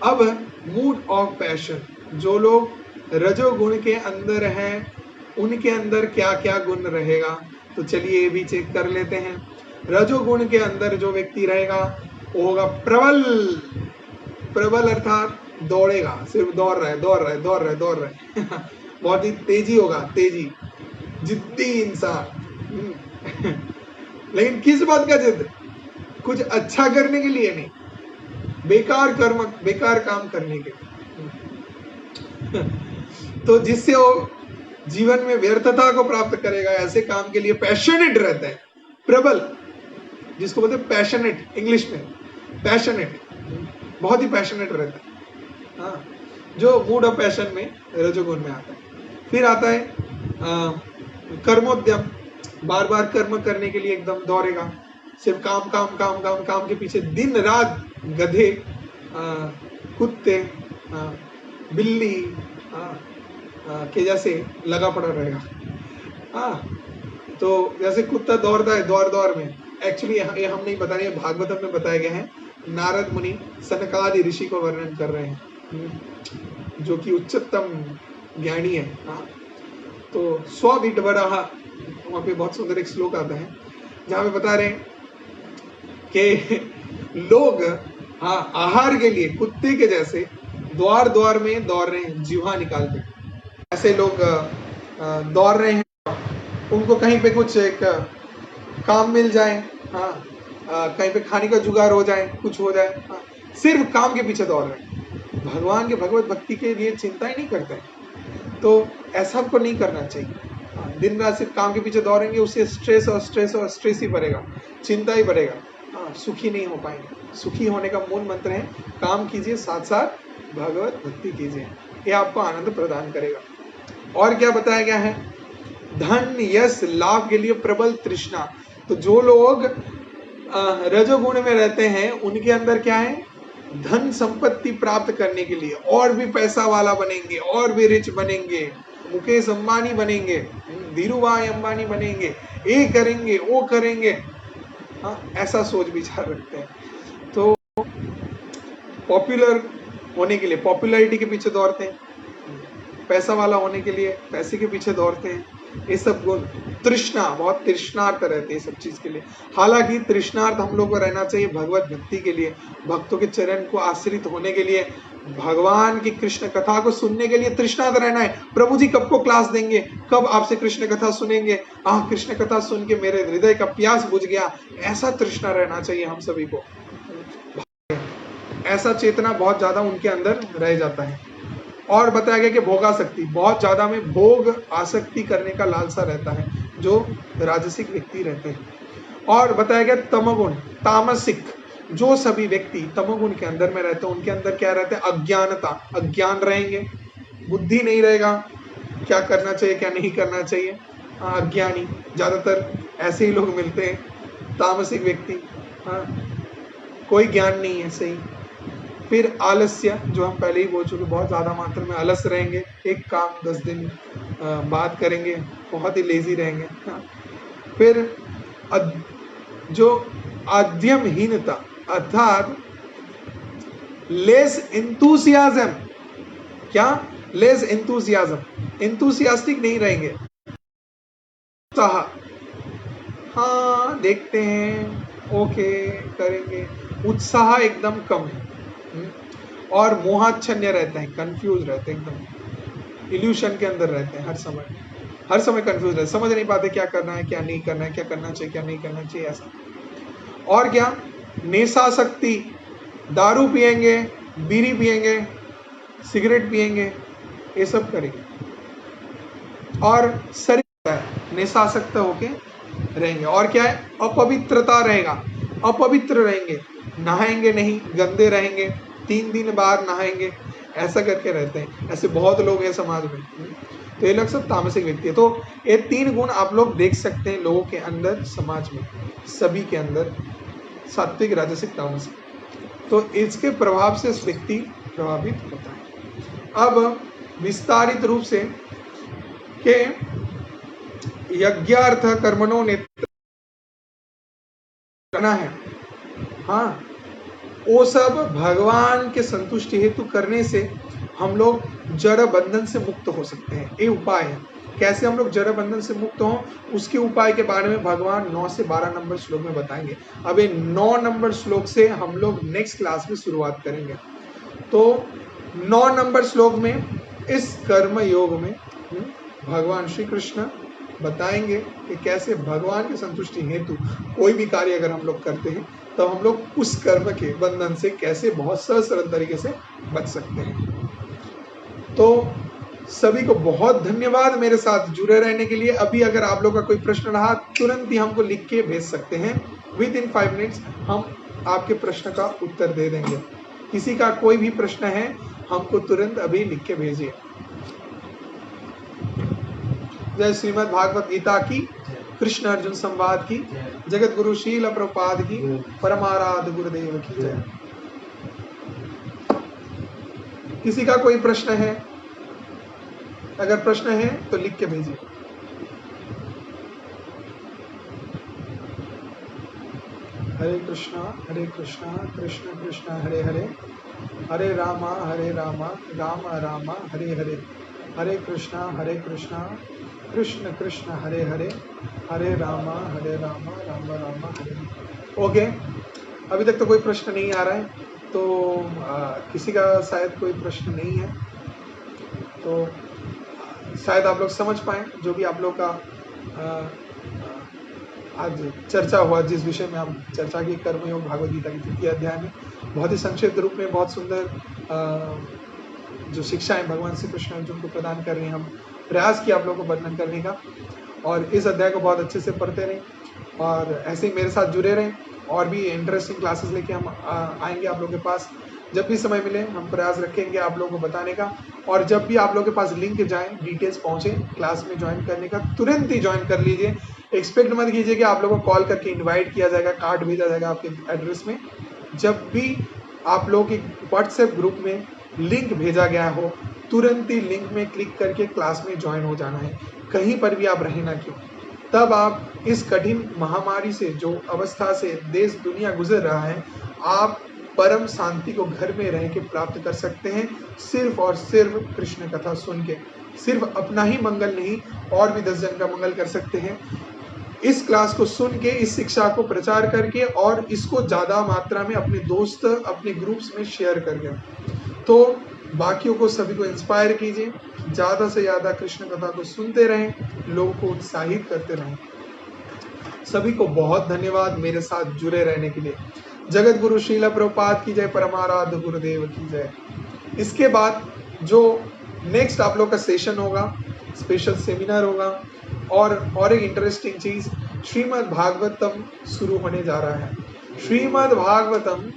अब मूड ऑफ पैशन, जो लोग रजोगुण के अंदर हैं उनके अंदर क्या क्या गुण रहेगा, तो चलिए ये भी चेक कर लेते हैं। रजोगुण के अंदर जो व्यक्ति रहेगा वो होगा प्रबल। प्रबल अर्थात दौड़ेगा, सिर्फ दौड़ रहा है बहुत ही तेजी होगा, तेजी, जिद्दी इंसान। लेकिन किस बात का जिद? कुछ अच्छा करने के लिए नहीं, बेकार काम करने के लिए। तो जिससे वो जीवन में व्यर्थता को प्राप्त करेगा, ऐसे काम के लिए पैशनेट रहता है। प्रबल, जिसको बोलते हैं पैशनेट, इंग्लिश में पैशनेट, बहुत ही पैशनेट रहता है। हाँ, जो मूड ऑफ पैशन में रजोगुण में आता है। फिर आता है कर्मोद्यम, बार बार कर्म करने के लिए एकदम दौड़ेगा, सिर्फ काम के पीछे दिन रात, गधे, कुत्ते, बिल्ली के जैसे लगा पड़ा रहेगा। हाँ, तो जैसे कुत्ता दौड़ता है दौड़ में, एक्चुअली ये हम नहीं बता रहे, भागवतम में बताया गया है। नारद मुनि सनकादि ऋषि को वर्णन कर रहे हैं जो कि उच्चतम ज्ञानी है। हाँ, तो स्वविडवरः, वहां पे बहुत सुंदर एक श्लोक आता है जहां पे बता रहे हैं कि लोग आहार के लिए कुत्ते के जैसे द्वार में दौड़ रहे हैं, जीवा निकालते। ऐसे लोग दौड़ रहे हैं, उनको कहीं पे कुछ एक काम मिल जाए, कहीं पे खाने का जुगाड़ हो जाए, कुछ हो जाए, सिर्फ काम के पीछे दौड़ रहे हैं, भगवान के भगवत भक्ति के लिए चिंता ही नहीं करते हैं। तो ऐसा आपको नहीं करना चाहिए। दिन रात सिर्फ काम के पीछे दौड़ेंगे, उससे स्ट्रेस ही बढ़ेगा, चिंता ही बढ़ेगा, सुखी नहीं हो पाएंगे। सुखी होने का मूल मंत्र है काम कीजिए, साथ साथ भगवत भक्ति कीजिए, ये आपको आनंद प्रदान करेगा। और क्या बताया गया है? धन यश लाभ के लिए प्रबल तृष्णा। तो जो लोग रजोगुण में रहते हैं उनके अंदर क्या है? धन संपत्ति प्राप्त करने के लिए, और भी पैसा वाला बनेंगे, और भी रिच बनेंगे, मुकेश अंबानी बनेंगे, धीरूभाई अंबानी बनेंगे, ये करेंगे वो करेंगे, ऐसा सोच विचार रखते हैं। तो पॉपुलर होने के लिए पॉपुलैरिटी के पीछे दौड़ते हैं, पैसा वाला होने के लिए पैसे के पीछे दौड़ते हैं। ये सब गुण, तृष्णा, बहुत तृष्णार्थ रहते हैं सब चीज के लिए। हालांकि तृष्णार्थ हम लोग को रहना चाहिए भगवत भक्ति के लिए, भक्तों के चरण को आश्रित होने के लिए, भगवान की कृष्ण कथा को सुनने के लिए तृष्णार्थ रहना है। प्रभु जी कब को क्लास देंगे, कब आपसे कृष्ण कथा सुनेंगे, कृष्ण कथा सुन के मेरे हृदय का प्यास बुझ गया, ऐसा तृष्णा रहना चाहिए हम सभी को। ऐसा चेतना बहुत ज्यादा उनके अंदर रह जाता है। और बताया गया कि भोगासक्ति, बहुत ज्यादा में भोग आसक्ति करने का लालसा रहता है जो राजसिक व्यक्ति रहते हैं। और बताया गया तमगुण, तामसिक, जो सभी व्यक्ति तमगुण के अंदर में रहते हैं उनके अंदर क्या रहता है? अज्ञानता, अज्ञान रहेंगे, बुद्धि नहीं रहेगा, क्या करना चाहिए क्या नहीं करना चाहिए, अज्ञानी। ज्यादातर ऐसे ही लोग मिलते हैं, तामसिक व्यक्ति। हाँ, कोई ज्ञान नहीं है, सही। फिर आलस्य, जो हम पहले ही बोल चुके, बहुत ज्यादा मात्रा में आलस रहेंगे, एक काम 10 दिन बात करेंगे, बहुत ही लेजी रहेंगे। हाँ। फिर जो आद्यमहीनता, अर्थात लेस इंथुसियाज्म, क्या लेस इंथुसियाज्म, इंथुसियास्टिक नहीं रहेंगे। उत्साह, हाँ देखते हैं, ओके करेंगे, उत्साह एकदम कम है। और मोहाच्छन्य रहते हैं, कंफ्यूज रहते हैं, एकदम इल्यूशन के अंदर रहते हैं, हर समय कंफ्यूज रहते, समझ नहीं पाते क्या करना है क्या नहीं करना है, क्या करना चाहिए क्या नहीं करना चाहिए, ऐसा। और क्या, नेशासक्ति, दारू पिएंगे, बीड़ी पिएंगे, सिगरेट पिएंगे, ये सब करेंगे। और शरीर नेशासक्त होके रहेंगे। और क्या है, अपवित्रता रहेगा, अपवित्र रहेंगे, नहाएंगे नहीं, गंदे रहेंगे, 3 दिन बाद नहाएंगे, ऐसा करके रहते हैं। ऐसे बहुत लोग हैं समाज में, तो ये लोग सब तामसिक व्यक्ति है। तो ये 3 गुण आप लोग देख सकते हैं लोगों के अंदर, समाज में सभी के अंदर, सात्विक, राजसिक, तामसिक। तो इसके प्रभाव से व्यक्ति प्रभावित होता है। अब विस्तारित रूप से के यज्ञार्थ कर्मणों ने करना है, हाँ, वो सब भगवान के संतुष्टि हेतु करने से हम लोग जड़ बंधन से मुक्त हो सकते हैं। ये उपाय है, कैसे हम लोग जड़ बंधन से मुक्त हों, उसके उपाय के बारे में भगवान 9 से 12 नंबर श्लोक में बताएंगे। अब ये 9 नंबर श्लोक से हम लोग नेक्स्ट क्लास में शुरुआत करेंगे। तो 9 नंबर श्लोक में इस कर्म योग में भगवान श्री कृष्ण बताएंगे कि कैसे भगवान की संतुष्टि हेतु कोई भी कार्य अगर हम लोग करते हैं तो हम लोग उस कर्म के बंधन से कैसे बहुत सरल तरीके से बच सकते हैं। तो सभी को बहुत धन्यवाद मेरे साथ जुड़े रहने के लिए। अभी अगर आप लोग का कोई प्रश्न रहा, तुरंत ही हमको लिख के भेज सकते हैं। विद इन 5 मिनट्स हम आपके प्रश्न का उत्तर दे देंगे। किसी का कोई भी प्रश्न है, हमको तुरंत अभी लिख के भेजिए। जय श्रीमद् भागवत गीता की, कृष्ण अर्जुन संवाद की, जगत गुरु शील प्रभुपाद की, परमाराध्य गुरुदेव की जय। किसी का कोई प्रश्न है, अगर प्रश्न है तो लिख के भेजिए। हरे कृष्णा कृष्ण कृष्ण हरे हरे, हरे रामा राम राम हरे हरे, हरे कृष्णा कृष्ण कृष्ण हरे हरे, हरे रामा राम राम हरे हरे। ओके, अभी तक तो कोई प्रश्न नहीं आ रहा है, तो किसी का शायद कोई प्रश्न नहीं है, तो शायद आप लोग समझ पाए जो भी आप लोग का आज चर्चा हुआ, जिस विषय में हम चर्चा की, कर्मयोग भागवत गीता की 3य अध्याय में बहुत ही संक्षिप्त रूप में बहुत सुंदर जो शिक्षाएं भगवान श्री कृष्ण अर्जुन को प्रदान कर रहे हैं, हम प्रयास किया आप लोगों को वर्णन करने का। और इस अध्याय को बहुत अच्छे से पढ़ते रहें और ऐसे ही मेरे साथ जुड़े रहें, और भी इंटरेस्टिंग क्लासेस लेके हम आएंगे आप लोगों के पास। जब भी समय मिले हम प्रयास रखेंगे आप लोगों को बताने का, और जब भी आप लोगों के पास लिंक जाए, डिटेल्स पहुंचे क्लास में ज्वाइन करने का, तुरंत ही ज्वाइन कर लीजिए। एक्सपेक्ट मत कीजिए कि आप लोगों को कॉल करके इन्वाइट किया जाएगा, कार्ड भेजा जाएगा आपके एड्रेस में। जब भी आप लोगों के व्हाट्सएप ग्रुप में लिंक भेजा गया हो, तुरंत ही लिंक में क्लिक करके क्लास में ज्वाइन हो जाना है, कहीं पर भी आप रहे ना क्यों। तब आप इस कठिन महामारी से, जो अवस्था से देश दुनिया गुजर रहा है, आप परम शांति को घर में रह के प्राप्त कर सकते हैं, सिर्फ और सिर्फ कृष्ण कथा सुन के। सिर्फ अपना ही मंगल नहीं, और भी 10 जन का मंगल कर सकते हैं इस क्लास को सुन के, इस शिक्षा को प्रचार करके, और इसको ज्यादा मात्रा में अपने दोस्त, अपने ग्रुप्स में शेयर करके। तो बाकियों को, सभी को इंस्पायर कीजिए, ज्यादा से ज्यादा कृष्ण कथा को सुनते रहें, लोगों को उत्साहित करते रहें। सभी को बहुत धन्यवाद मेरे साथ जुड़े रहने के लिए। जगत गुरु श्रील प्रभुपाद की जय, परमाराध्य गुरुदेव की जय। इसके बाद जो नेक्स्ट आप लोग का सेशन होगा, स्पेशल सेमिनार होगा, और एक इंटरेस्टिंग चीज, श्रीमद् भागवतम शुरू होने जा रहा है। श्रीमद् भागवतम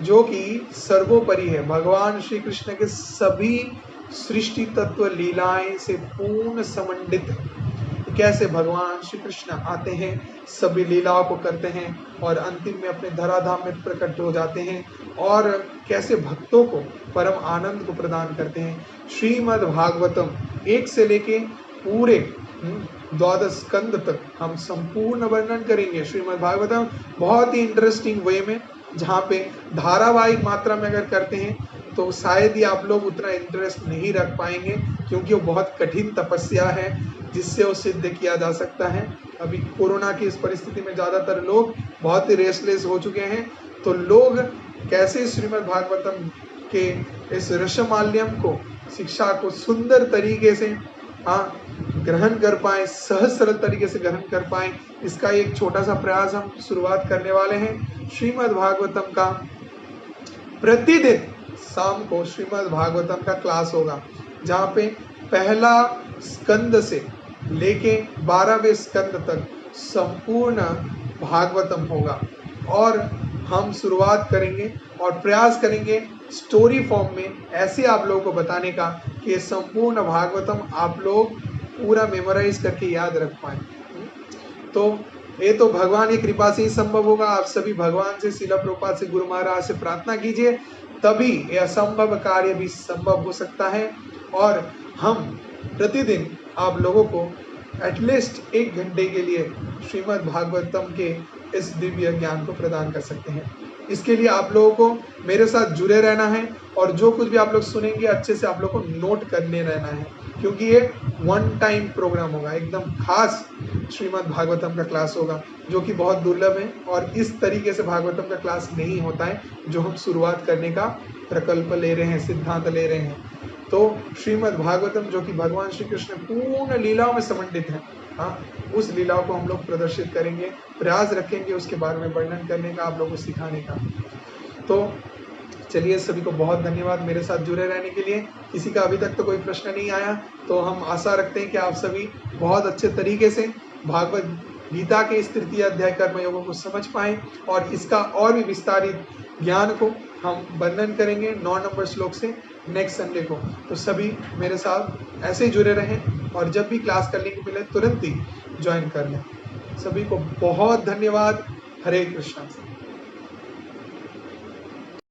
जो कि सर्वोपरि है, भगवान श्री कृष्ण के सभी सृष्टि तत्व लीलाएं से पूर्ण समन्वित है। कैसे भगवान श्री कृष्ण आते हैं, सभी लीलाओं को करते हैं और अंतिम में अपने धराधाम में प्रकट हो जाते हैं और कैसे भक्तों को परम आनंद को प्रदान करते हैं। श्रीमद् भागवतम 1 से लेके पूरे 12 स्कंद तक हम संपूर्ण वर्णन करेंगे श्रीमद् भागवतम, बहुत ही इंटरेस्टिंग वे में, जहाँ पे धारावाहिक मात्रा में अगर करते हैं तो शायद ही आप लोग उतना इंटरेस्ट नहीं रख पाएंगे, क्योंकि वो बहुत कठिन तपस्या है जिससे वो सिद्ध किया जा सकता है। अभी कोरोना की इस परिस्थिति में ज्यादातर लोग बहुत ही रेस्टलेस हो चुके हैं, तो लोग कैसे श्रीमद् भागवतम के इस रसमाल्यम को, शिक्षा को सुंदर तरीके से ग्रहण कर पाए, सहज सरल तरीके से ग्रहण कर पाए, इसका एक छोटा सा प्रयास हम शुरुआत करने वाले हैं। श्रीमद् भागवतम का प्रतिदिन शाम को श्रीमद् भागवतम का क्लास होगा, जहाँ पे पहला स्कंद से लेके 12वें स्कंद तक संपूर्ण भागवतम होगा और हम शुरुआत करेंगे और प्रयास करेंगे स्टोरी फॉर्म में ऐसे आप लोगों को बताने का कि संपूर्ण भागवतम आप लोग पूरा मेमोराइज करके याद रख पाए। तो ये तो भगवान की कृपा से ही संभव होगा। आप सभी भगवान से, शिला प्रभुपाद से, गुरु महाराज से प्रार्थना कीजिए, तभी यह असंभव कार्य भी संभव हो सकता है और हम प्रतिदिन आप लोगों को एटलीस्ट 1 घंटे के लिए श्रीमद् भागवतम के इस दिव्य ज्ञान को प्रदान कर सकते हैं। इसके लिए आप लोगों को मेरे साथ जुड़े रहना है और जो कुछ भी आप लोग सुनेंगे अच्छे से आप लोग को नोट करने रहना है, क्योंकि ये 1 टाइम प्रोग्राम होगा, एकदम खास श्रीमद् भागवतम का क्लास होगा, जो कि बहुत दुर्लभ है और इस तरीके से भागवतम का क्लास नहीं होता है जो हम शुरुआत करने का प्रकल्प ले रहे हैं, सिद्धांत ले रहे हैं। तो श्रीमद् भागवतम जो कि भगवान श्री कृष्ण पूर्ण लीलाओं में समन्वित है, उस लीलाओं को हम लोग प्रदर्शित करेंगे, प्रयास रखेंगे उसके बारे में वर्णन करने का, आप लोगों को सिखाने का। तो चलिए, सभी को बहुत धन्यवाद मेरे साथ जुड़े रहने के लिए। किसी का अभी तक तो कोई प्रश्न नहीं आया, तो हम आशा रखते हैं कि आप सभी बहुत अच्छे तरीके से भागवत गीता के इस 3य अध्याय कर्मयोगों को समझ पाएं और इसका और भी विस्तारित ज्ञान को हम वर्णन करेंगे 9 नंबर श्लोक से नेक्स्ट संडे को। तो सभी मेरे साथ ऐसे ही जुड़े रहें और जब भी क्लास करने को मिले तुरंत ही ज्वाइन कर लें। सभी को बहुत धन्यवाद। हरे कृष्णा।